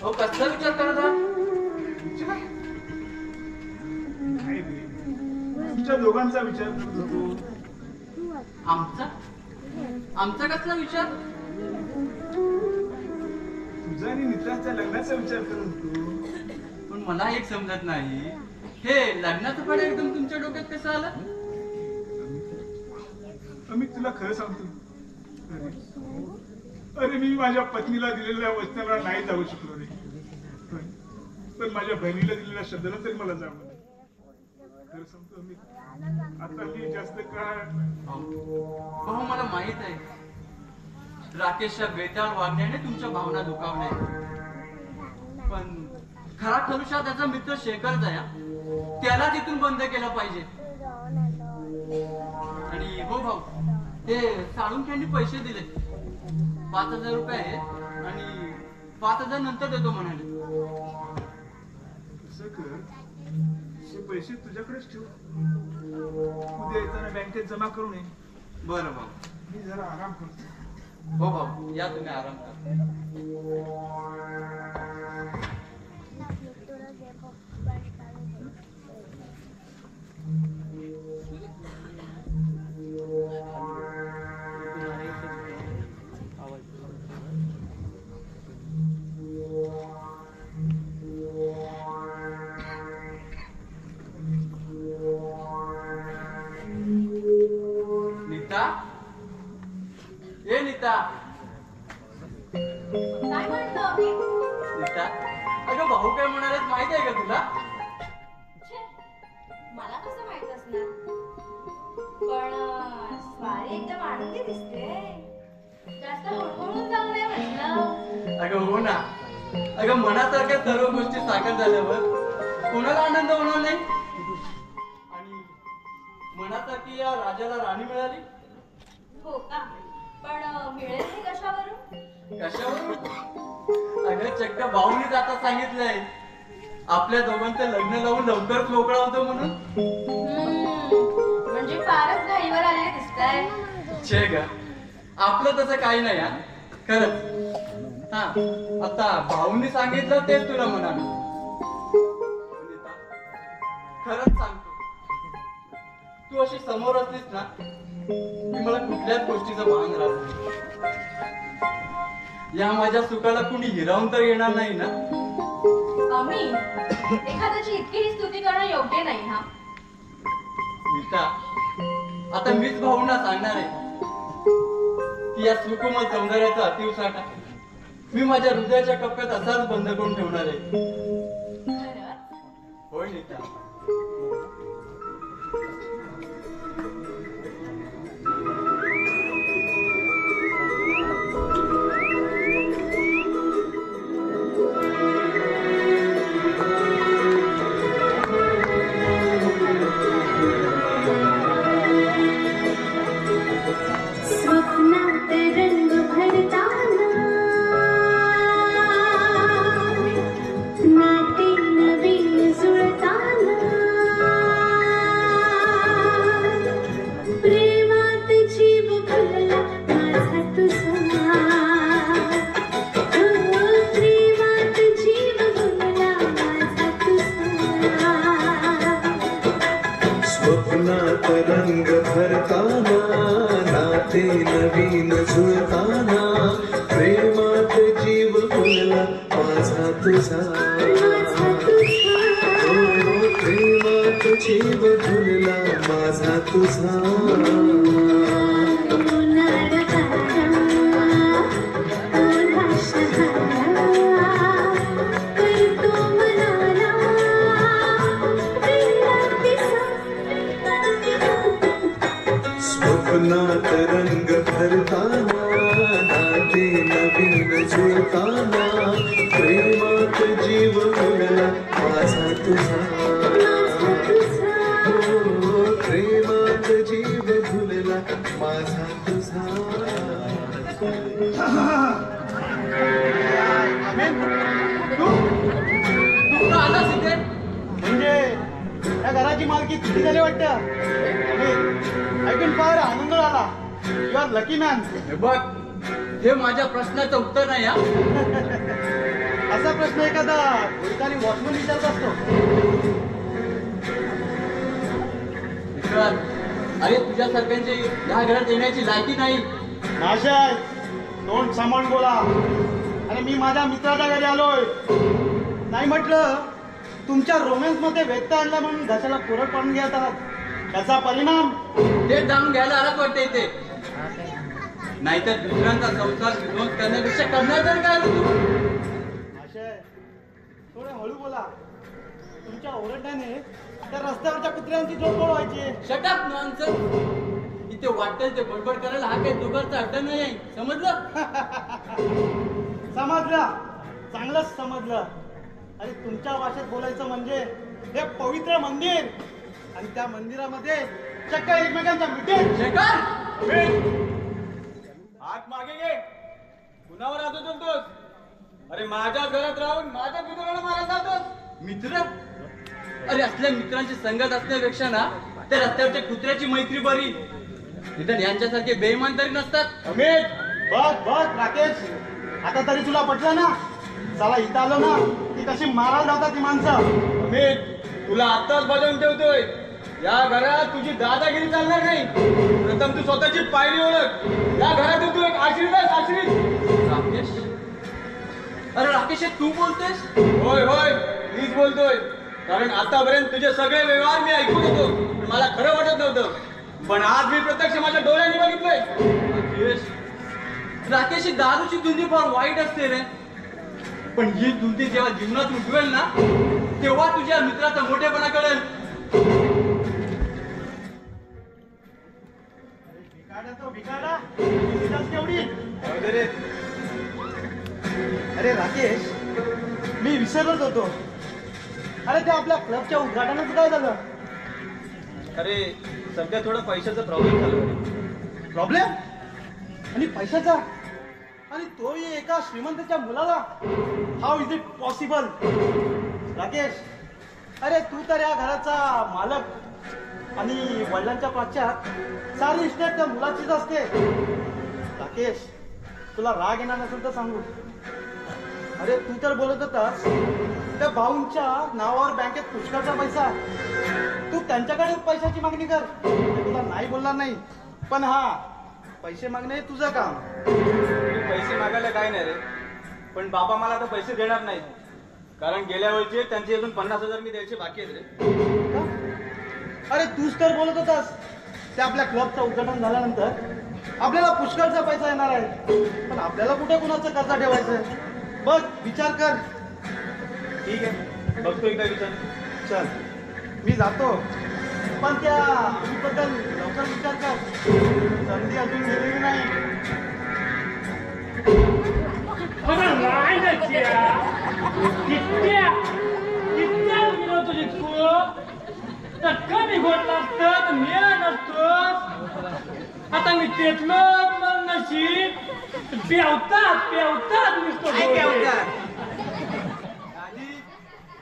Speaker 3: हो कसला विचार करत आहात?
Speaker 10: विचार? काय रे? तुमच्या दोघांचा विचार करत होतो.
Speaker 3: आमचा आमचा कसला विचार?
Speaker 10: तुझा आणि मित्राच्या लग्नाचा विचार करत होतो.
Speaker 3: पण मला एक समजत नाही, हे लग्नाचं फळ एकदम तुमच्या डोक्यात कसं आलं?
Speaker 10: अमित तुला खरं सांगतो, अरे मी माझ्या पत्नीला दिलेल्या वचनाला नाही जाऊ शकलो रे. पण माझ्या बहिणीला दिलेल्या शब्दाला तरी मला जावं. खरं सांगतो अमित, आता मी जास्त काळ
Speaker 3: भाऊ मला माहित आहे राकेशच्या बेताळ वागण्याने तुमच्या भावना दुखावल्या, पण खरा खरुशा त्याचा मित्र शेखरचा या त्याला तिथून बंद केला पाहिजे. आणि हो भाऊ, ते साळुंख्यांनी पैसे दिले, 5,000 रुपये आहेत आणि 5,000 नंतर देतो म्हणाले.
Speaker 10: असं कर, हे पैसे तुझ्याकडेच ठेव, उद्या येताना बँकेत जमा करून ये.
Speaker 3: बरं भाऊ.
Speaker 10: मी जरा आराम करतो.
Speaker 3: हो भाऊ, या तुम्ही आराम करा. नीता, ये नीता.
Speaker 4: काय म्हणतो अभि?
Speaker 3: नीता, अगं भाऊ काय म्हणाले माहित आहे का तुला?
Speaker 4: छे, मला कसं माहित असणार? पण स्वारी एकदम आनंदी दिसते. जास्त हळूहळू जाऊ नये म्हटलं.
Speaker 3: अगं हो ना. अगं मनासारख्या सर्व गोष्टी साकार झाल्यावर कोणाला आनंद होणार नाही? आणि मनासारखी या राजाला राणी मिळाली.
Speaker 4: हो का? पण मिळेल हे कशावरून?
Speaker 3: कशावर? अगं चक्क भाऊनीच आता सांगितलंय आपल्या दोघांचं लग्न लावून लवकरच मोकळा होतो म्हणून.
Speaker 4: म्हणजे फारच घाईवर आलेले दिसताय.
Speaker 3: छे ग, आपलं तसं काही नाही हा, खरंच. हा, आता भाऊनी सांगितलं तेच तुला म्हणाल. खरंच सांगतो, तू अशी समोर असलीस ना की मला कुठल्याच गोष्टीचं भान राहत नाही. या माझ्या सुखाला कुणी हिरावून तर येणार नाही ना?
Speaker 4: आम्ही एखाद्याची इतकीही स्तुती करणं योग्य नाही हा.
Speaker 3: नीता, आता मीच भाऊंना सांगणार आहे की या सुकुमार सौंदर्याचा अतिउसाटा मी माझ्या हृदयाच्या कप्प्यात असाच बंद करून ठेवणार आहे.
Speaker 4: खरंच?
Speaker 3: होय नीता.
Speaker 6: स्वप्नात रंग भरताना नाते नवीन जुळताना प्रेमात जीव भरला माझा तुझा. प्रेमात जीव भरला माझा तुझा.
Speaker 11: स्वप्नात रंग भरताना नाते नवीन जुळताना प्रेमात जीव फुलला माझा तुझा. हो, प्रेमात जीव फुलला माझा तुझा. स्वप्नात रंग भरताना नाते नवीन जुळताना प्रेमात जीव फुलला माझा तुझा. हो, प्रेमात जीव फुलला माझा तुझा.
Speaker 3: तू का आलास इथे?
Speaker 5: म्हणजे या घराची मालकी तुझी झाली वाटतं. ऐकून फार आनंद झाला. You are lucky man.
Speaker 3: हे बघ, हे माझ्या प्रश्नाचं उत्तर नाही हा.
Speaker 5: असं प्रश्न एखादा कोणीतरी वॉचमन विचारत असतो.
Speaker 3: अरे तुझ्यासारख्यांची या घरात येण्याची लायकी नाही.
Speaker 5: नाशाय तोंड सांभाळून बोला. आणि मी माझ्या मित्राच्या घरी आलोय. नाही म्हटलं तुमच्या रोमॅन्स मध्ये व्यत्यय आणला म्हणून घशाला कोरड पाडून घेत आहात. त्याचा परिणाम
Speaker 3: ते जाणून घ्यायला आलाच वाटते इथे. नाहीतर दुसऱ्यांचा संसार विध्वंस करण्यापेक्षा करणार तर काय रे तू?
Speaker 5: नाशाय थोडं हळू बोला. तुमच्या ओरडण्याने त्या रस्त्यावरच्या कुत्र्यांची जोडतोड व्हायची.
Speaker 3: Shut up nonsense. इथे वाटेल ते बडबड करायला हा काही दुपारचा अड्डा नाही आहे. समजलं?
Speaker 5: समजलं, चांगलंच समजलं. अरे तुमच्या भाषेत बोलायचं म्हणजे हे पवित्र मंदिर आणि त्या मंदिरामध्ये चक्क एकमेकांच्या मिठीत.
Speaker 3: हात मागे घे. कुणावर हात उचलतोस? अरे माझ्या घरात राहून माझ्या मित्राला मारा जातोस. मित्र? अरे असल्या मित्रांची संगत असण्यापेक्षा ना त्या रस्त्यावरच्या कुत्र्याची मैत्री बरी. निदान यांच्यासारखे बेईमान तरी नसतात.
Speaker 5: अमित बघ बघ राकेश, आता तरी तुला पटलं ना? चला इथं आलो ना ती कशी मारायला जातात ती माणसं.
Speaker 3: अमित तुला आत्ताच बजावून ठेवतोय. या घरात तुझी दादागिरी चालणार नाही. प्रथम तू स्वतःची पायरी ओळख. या घरातून तू एक आश्रित आहेस. आश्रित. राकेश? अरे राकेश हे तू बोलतोयस? होय होय मीच बोलतोय. कारण आतापर्यंत तुझे सगळे व्यवहार मी ऐकून होतो पण मला खरं वाटत नव्हतं. पण आज मी प्रत्यक्ष माझ्या डोळ्यांनी बघितलंय. राकेश ही दारूची धुंदी फार वाईट असते रे. पण ही धुंदी जेव्हा जीवनात उठवेल ना तेव्हा तुझ्या मित्राचा मोठेपणा कळेल.
Speaker 5: भिकाडा तो भिकाडा तुझ्याच केवढी. अरे राकेश मी विसरलोच होतो. अरे ते आपल्या क्लबच्या उद्घाटनाचं काय झालं?
Speaker 3: अरे सध्या थोडा पैशाचा प्रॉब्लेम झाला.
Speaker 5: प्रॉब्लेम? आणि पैशाचा? आणि तोही एका श्रीमंताच्या मुलाला? How is it possible? Rakesh अरे तू तर या घराचा मालक आणि वडिलांच्या पाश्चात सारी इस्टेट त्या मुलाचीच असते. राकेश तुला राग येणार नसेल तर सांगू. अरे तू तर बोलत होतास त्या भाऊंच्या नावावर बँकेत पुष्कळचा पैसा. तू त्यांच्याकडे पैशाची मागणी कर. तुला नाही बोलणार नाही. पण हा पैसे मागणे हे तुझं काम.
Speaker 3: पैसे मागायला काय नाही रे. पण बाबा मला आता पैसे देणार नाही. कारण गेल्या वेळचे त्यांचे अजून 50,000 मी द्यायचे बाकी आहेत रे.
Speaker 5: अरे तूच तर बोलत होतास ते आपल्या क्लबचं उद्घाटन झाल्यानंतर आपल्याला पुष्कळचा पैसा येणार आहे. पण आपल्याला कुठे कुणाचं कर्ज ठेवायचं? बघ विचार कर.
Speaker 3: ठीक आहे बघतो एकदा विचार.
Speaker 5: चल मी जातो. पण त्या बद्दल लवकर विचार कर. संधी अजून गेलेली नाही.
Speaker 8: कमी गोट लागत मेला नसतोस. आता मी तेतलो नशीब पेवतात पेवतात नुसतं.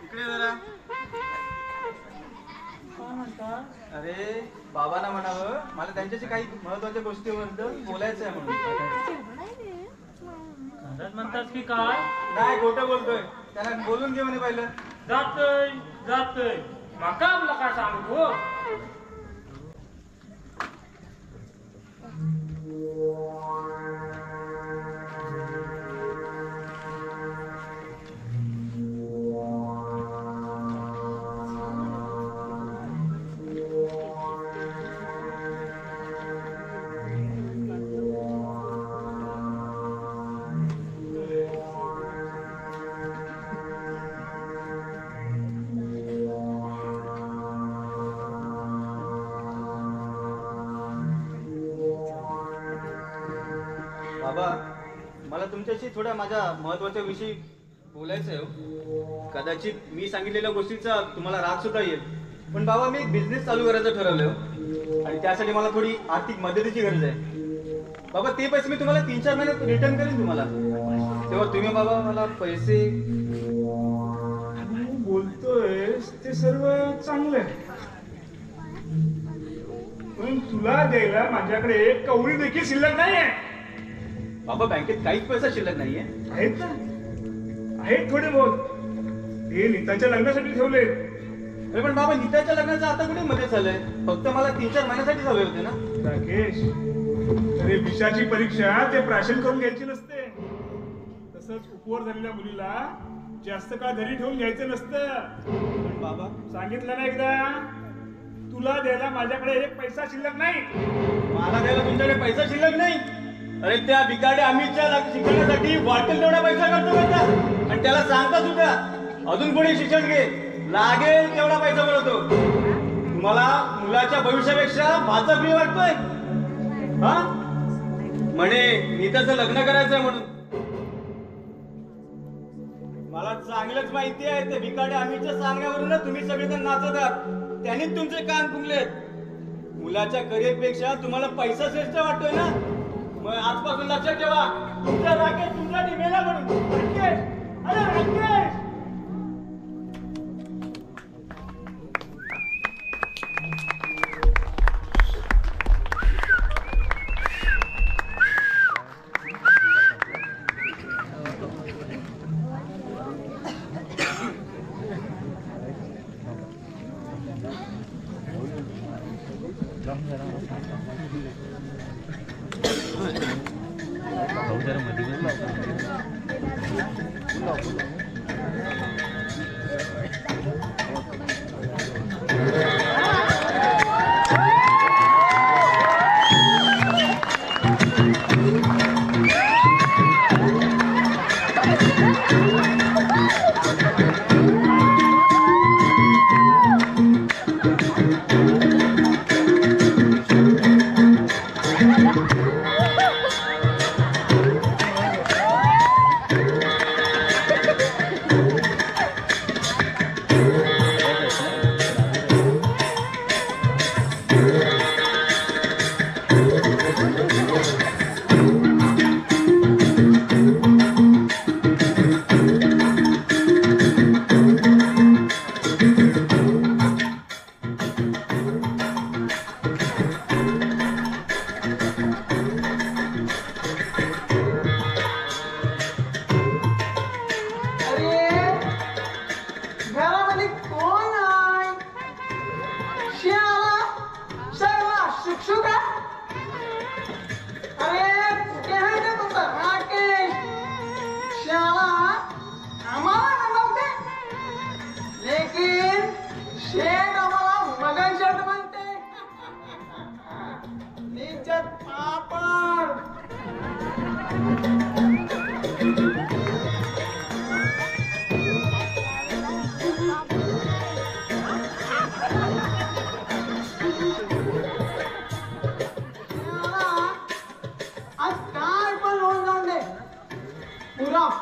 Speaker 3: इकडे जरा. अरे बाबांना म्हणावं मला त्यांच्याशी काही महत्वाच्या गोष्टीबद्दल बोलायचं आहे म्हणून.
Speaker 8: खरंच म्हणतात की काय?
Speaker 3: नाही खोटं बोलतोय. त्यांना बोलून घे म्हणे पहिलं.
Speaker 8: जातोय जातोय माका आपलं काय सांगू हो.
Speaker 3: बाबा मला तुमच्याशी थोड्या माझ्या महत्वाच्या विषयी बोलायचं आहे. कदाचित मी सांगितलेल्या गोष्टीचा तुम्हाला राग सुद्धा येईल. पण बाबा मी एक बिझनेस चालू करायचं ठरवलं आणि त्यासाठी मला थोडी आर्थिक मदतीची गरज आहे. बाबा ते पैसे मी तुम्हाला 3-4 महिन्यात रिटर्न करेन तुम्हाला. तेव्हा तुम्ही बाबा मला पैसे.
Speaker 10: बोलतोयस ते सर्व चांगलं आहे पण तुला द्यायला माझ्याकडे एक कवडी देखील शिल्लक नाही आहे.
Speaker 3: बाबा बँकेत काहीच पैसा शिल्लक नाहीये.
Speaker 10: आहेत ना आहेत थोडे बहुत. हे नीताच्या लग्नासाठी ठेवले.
Speaker 3: अरे पण बाबा नीताच्या लग्नाचं आता कुठे मध्ये चाललंय? फक्त मला 3-4 महिन्यासाठी हवे होते ना.
Speaker 10: राकेश, अरे विषाची परीक्षा ते प्राशन करून घ्यायची नसते. तसंच उपवर झालेल्या मुलीला जास्त काळ घरी ठेवून घ्यायचं नसतं.
Speaker 3: पण बाबा
Speaker 10: सांगितलं ना एकदा, तुला द्यायला माझ्याकडे एक पैसा शिल्लक नाही.
Speaker 3: मला द्यायला तुमच्याकडे पैसा शिल्लक नाही? अरे त्या बिकाडे अमितच्या शिक्षणासाठी वाटेल तेवढा पैसा खर्च करता आणि त्याला सांगता सुद्धा अजून पुढे शिक्षण घे, लागेल तेवढा पैसा मिळवतो. तुम्हाला मुलाच्या भविष्यापेक्षा माझा प्रिय वाटतोय हा? म्हणे नीताचं लग्न करायचंय म्हणून. मला चांगलंच माहिती आहे ते भिकाडे आम्हीच्या सांगण्यावरून तुम्ही सगळेजण नाचत आहात. त्यांनीच तुमचे कान फुगलेत. मुलाच्या करिअर पेक्षा तुम्हाला पैसा श्रेष्ठ वाटतोय ना. मग आजपासून लक्षात ठेवा, तुमचा राकेश तुमचा मेला म्हणून. राकेश, अरे राकेश.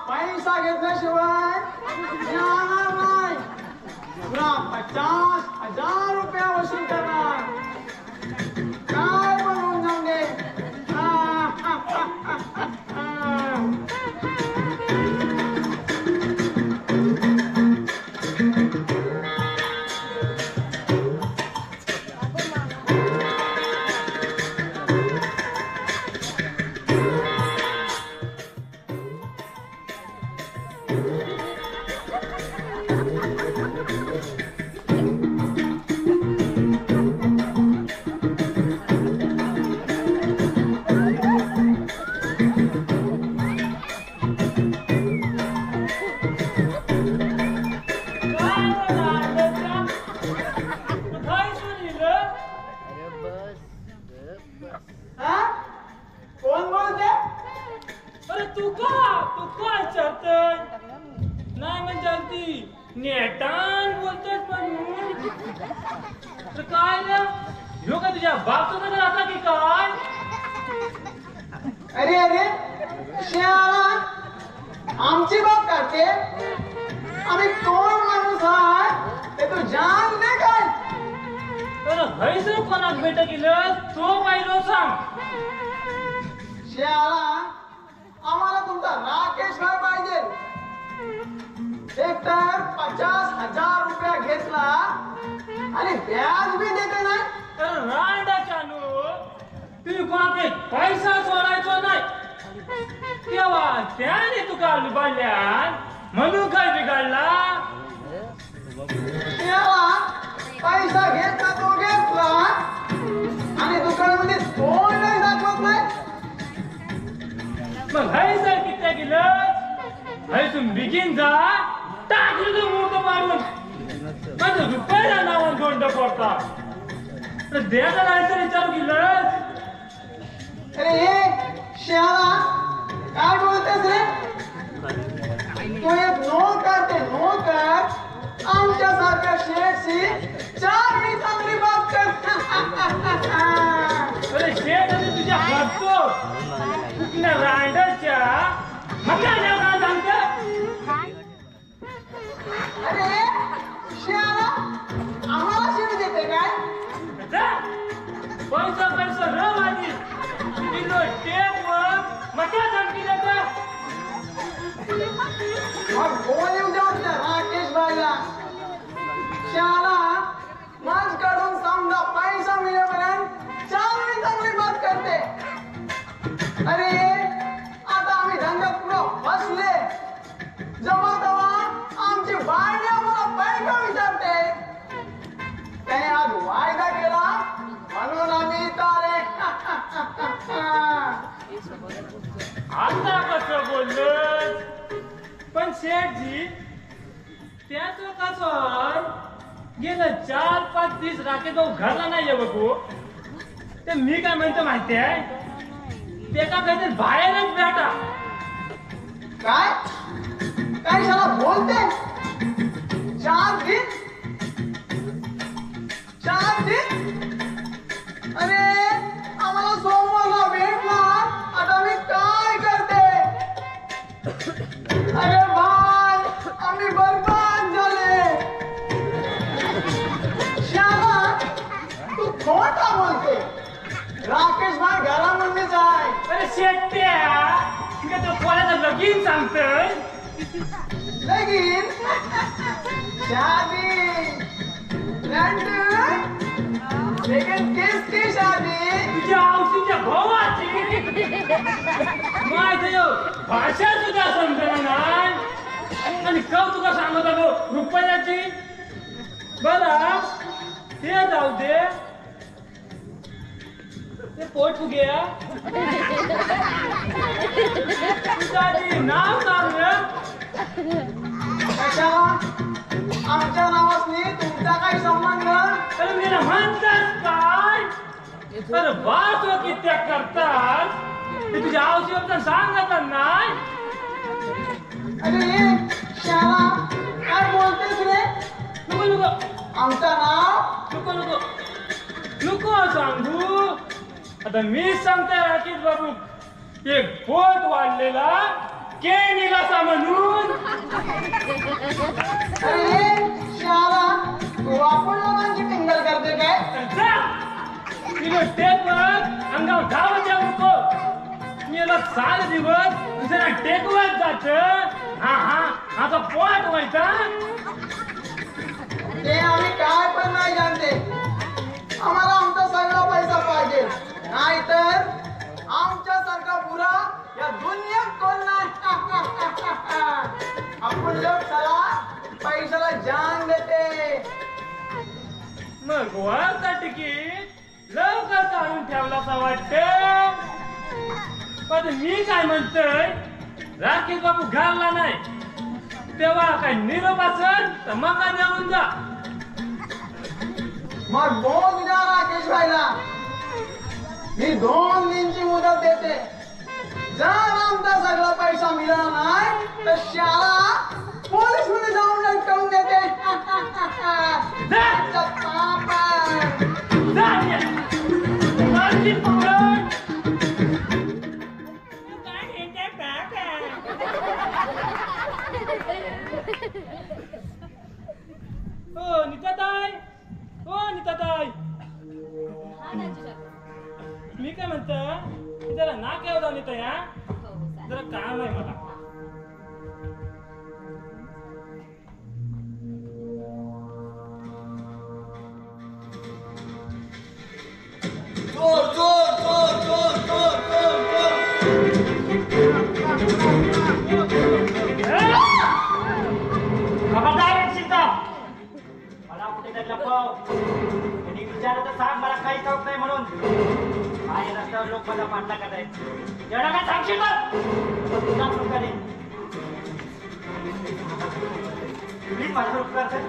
Speaker 12: पैसा घेतल्याशिवाय जाणार नाही. पुरा 50,000 रुपया वसूल करणार. काय बनवून जाऊन दे. कोण बोलते?
Speaker 8: अरे तू काय विचारतोय? नाही म्हणजे अगदी नेटान बोलतोय म्हणून. तर काय रे, ह्यो का तुझ्या बापचा नगर असा की काय?
Speaker 12: अरे अरे श्याला आमची बात करते. आम्ही कोण माणूस आहे ते तू जाण दे काय.
Speaker 8: तर हैसर कोणाक भेट केलं तो पाहिलो सांग.
Speaker 12: श्याला आम्हाला तुमचा राकेश नाही पाहिजे. एक तर 50,000 रुपया घेतला आणि व्याज बी देते नाही.
Speaker 8: तर रांडा चालू तुम्ही कोणाकडे पैसा सोडायचो नाही. तेव्हा त्याने तुका लुबाडल्यान म्हणून काय बिघडला?
Speaker 12: याला पैसा घेतला तो घेतला आणि दुकानामध्ये तोंडही दाखवत नाही.
Speaker 8: मग हाय जर किती गेलं हाय तुम्ही बिगिन जा टाकलं तर मोठं मारून माझं रुपयाला नावात गोंड पडता तर द्यायला नाही तर विचारू गेलं.
Speaker 12: अरे हे श्याला काय बोलतेस रे? तू एक नोकर ते नोकर आमच्यासारख्या शेठशी 4 वेळी चांगली बात कर.
Speaker 8: अरे शेठ आणि तुझ्या घरतो कुठल्या रांडच्या मका देवना सांगतो.
Speaker 12: अरे श्याला आम्हाला शेठ देते काय?
Speaker 8: पैसा पैसा र माझी किलो टेप मका धमकी देतो.
Speaker 12: मग बोलू द्या त्या राकेश भाईला. श्याला माझ्याकडून समजा पैसा मिळेपर्यंत 4 वेळी चांगली बात करते. अरे आता आम्ही धंद्यात पुढं बसले जेव्हा तेव्हा आमची बायडी आम्हाला पैका विचारते. त्याने आज वायदा केला म्हणून आम्ही तारे.
Speaker 8: आता कसं बोललं पण शेठजी त्याचं कसं गेलं 4-5 दिवस राकेश भाऊ घरला नाहीये बघू. ते मी काय म्हणतो माहिती आहे ते का काहीतरी बाहेरच भेटा.
Speaker 12: काय काय शाला बोलते? 4 दिन 4 दिन? अरे आम्हाला सोमवारला भेटला आता मी काय करते? अरे भाई आम्ही बरबाद झाले. श्यामा तू खोटा बोलते. राकेश भाई घरामध्येच आहे.
Speaker 8: अरे शेट्या तुला तो कोणाचं लगीन सांगतोय.
Speaker 12: लगीन शादी रंट लेकिन किसकी शादी?
Speaker 8: तुझ्या औषधीच्या भावाची माहिती भाषा सुद्धा समजणार नाही आणि कौतुका सांगत आलो रुपयाची. बरं ते जाऊ दे ते पोट फुग्या तुझं नाव सांग.
Speaker 12: कशाला? आमच्या नावासनी तुमचा काही संबंध?
Speaker 8: अरे मी म्हणतात काय? अरे बात कित्या करतात ते तुझ्या औषध सांगत नाही.
Speaker 12: अरे शाला काय बोलतेस रे?
Speaker 8: नको नको
Speaker 12: आमचं नाव
Speaker 8: नको नको नको सांगू. आता मी सांगते राकेश बाबू एक पोट वाढलेला केनीला म्हणून.
Speaker 12: अरे शाला तू आपण लोकांची टिंगल करते काय?
Speaker 8: तिला टेकवत अंगावर धावत जाऊ नको. मी याला 7 दिवस दुसऱ्या टेकवत जात. हा हा आता पोट व्हायचा.
Speaker 12: ते आम्ही काय पण नाही जानते. आम्हाला आमचा सगळा पैसा पाहिजे नाहीतर आमच्यासारखा बुरा या दुनियेत कोण नाही. आपण लोक चला पैशाला जान देते.
Speaker 8: मग वरचा तिकीट लवकर काढून ठेवलासा वाटत. पण मी काय म्हणतोय राकेश बाबू घरला नाही तेव्हा काय निरोप असेल तर मका देऊन जा.
Speaker 12: मग बोल द्या राकेश भाईला मी 2 दिनची मुदत देते. जर आमचा सगळा पैसा मिळाला नाही तर शाळा पोलीस मध्ये जाऊन लटकवून देते.
Speaker 8: हो नीताताई हो नीताताई मी काय म्हणतो जरा नाक येऊ जाऊन येतो या जरा काम आहे मला.
Speaker 1: पाठला करायचं एवढा काय सांगशील तर तुझाच उपकार आहे. प्लीज माझ्यावर उपकार कर.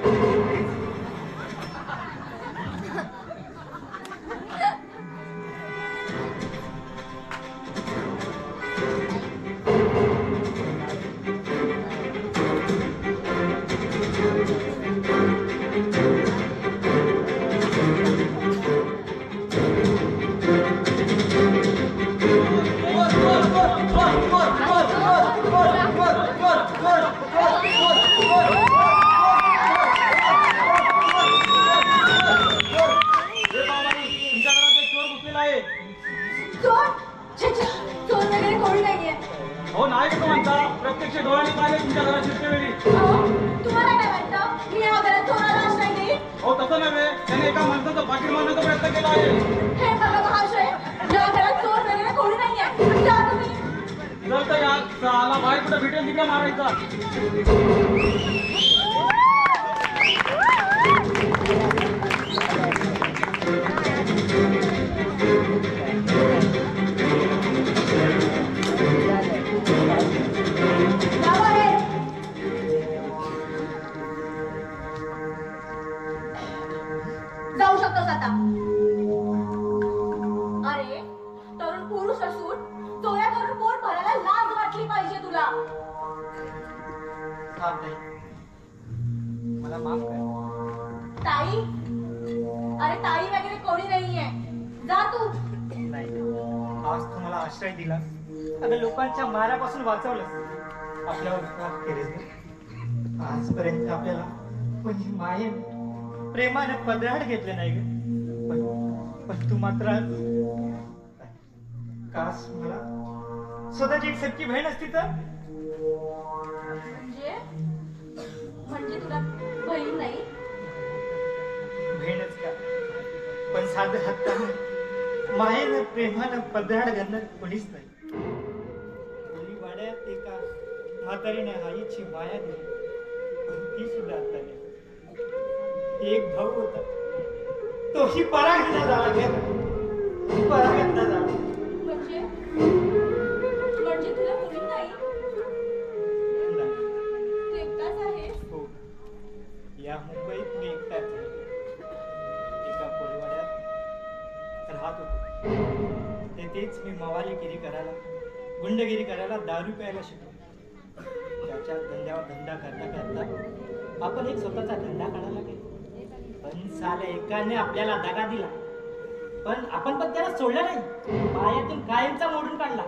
Speaker 3: हो नाही का म्हणता प्रत्यक्ष डोळ्याने पाहिले तुमच्या घरात शिरतेवेळी.
Speaker 4: तुम्हाला काय वाटतं मी या घरात चोराला आश्रय देईन?
Speaker 3: हो तसं नव्हे त्याने एका माणसाचा पाकीट मारण्याचा प्रयत्न केला आहे.
Speaker 4: हे बघा महाशय या घरात चोर वगैरे कोणी नाहीये. जा तुम्ही.
Speaker 3: जर तर या साला बाहेर कुठे भेटेल तिकडे मारायचा.
Speaker 4: जाऊ शकतोस आता. अरे तरुण पुरुष असून चोऱ्या करून पोट भरायला लाज वाटली पाहिजे तुला.
Speaker 1: मला माफ कर.
Speaker 4: ताई अरे ताई वगैरे कोणी नाहीये. जा तू.
Speaker 1: नाही आज तू मला आश्रय दिला अगं लोकांच्या मारापासून वाचवलं आपल्यावर उपकार केले. आजपर्यंत आपल्याला कोणी मायेने प्रेमाने पदराड घेतले नाही ग. पण तू मात्र कास मला स्वतःची एक सख्खी बहीण असती तर.
Speaker 4: म्हणजे तुला बहीण नाही?
Speaker 1: बहीणच का पण साधं हक्कानं मायेनं प्रेमानं पदराड घालणार कोणीच नाही. मुली वाड्यात एका म्हातारीने आईची माया दिली पण ती सुद्धा आता नाही. एक भाऊ होता तोही परागंदा झाला गेला. परागंदा झाला
Speaker 4: म्हणजे तुला कोणी नाही? तू एकटाच आहेस?
Speaker 1: हो या मुंबईत मी एकटाच आहे. एका कोळीवाड्यात राहत होतो. तेथेच मी मवालीगिरी करायला गुंडगिरी करायला दारू प्यायला शिकलो. त्याच्या धंद्यावर धंदा करता करता आपण एक स्वतःचा धंदा काढायला गेलो. पण साले एकाने आपल्याला दगा दिला पण आपण पण त्याला सोडलं नाही. पायातून कायमचा मोडून काढला.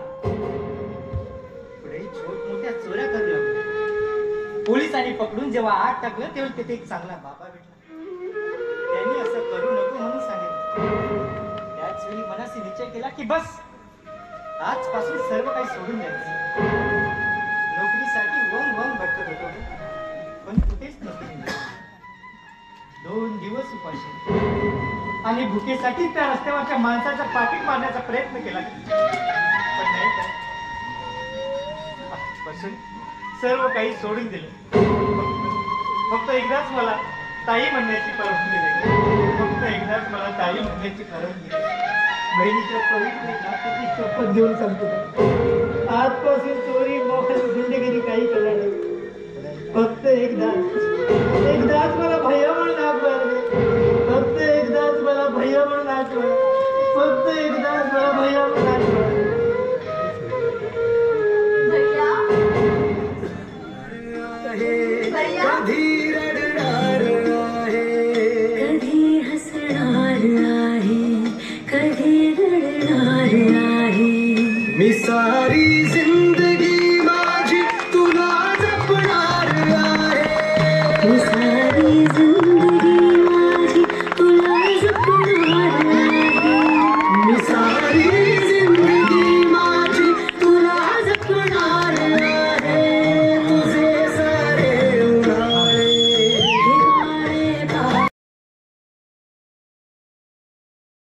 Speaker 1: पुढे छोट मोठ्या चोऱ्या करू लागलो. पोलिसांनी पकडून जेव्हा आत टाकलं तेव्हा तिथे एक चांगला बाबा भेटला. त्यांनी असं करू नको म्हणून सांगितलं. त्याच वेळी मनाशी निश्चय केला की बस आजपासून सर्व काही सोडून द्यायचं. नोकरीसाठी वंग भटकत होतो पण कुठेच नोकरी नाही. 2 दिवस उपाशी आणि भुकेसाठी त्या रस्त्यावरच्या माणसाचं पाकीट मारण्याचा प्रयत्न केला पण नाही काय. आजपासून सर्व काही सोडून दिले. फक्त एकदाच मला ताई म्हणण्याची परवानगी दिली. फक्त एकदाच मला ताई म्हणण्याची परवानगी दिली. बहिणीच्या पवित्र नात्याची शपथ देऊन सांगतो आजपासून चोरी मोबाईल गुंडगिरी काही करणार नाही. फक्त एकदाच मला भैया म्हणून हाक मारले. फक्त एकदाच मला भैया म्हणून हाक मारले. फक्त एकदाच मला भैया म्हणून हाक मारले.
Speaker 11: कधी रडणार आहे
Speaker 6: कधी हसणार आहे कधी रडणार आहे.
Speaker 11: मी सारी जिंदगी माझी तुला जपणार आहे.
Speaker 6: मी सारी जिंदगी माझी तुला जपणार आहे.
Speaker 11: मी सारी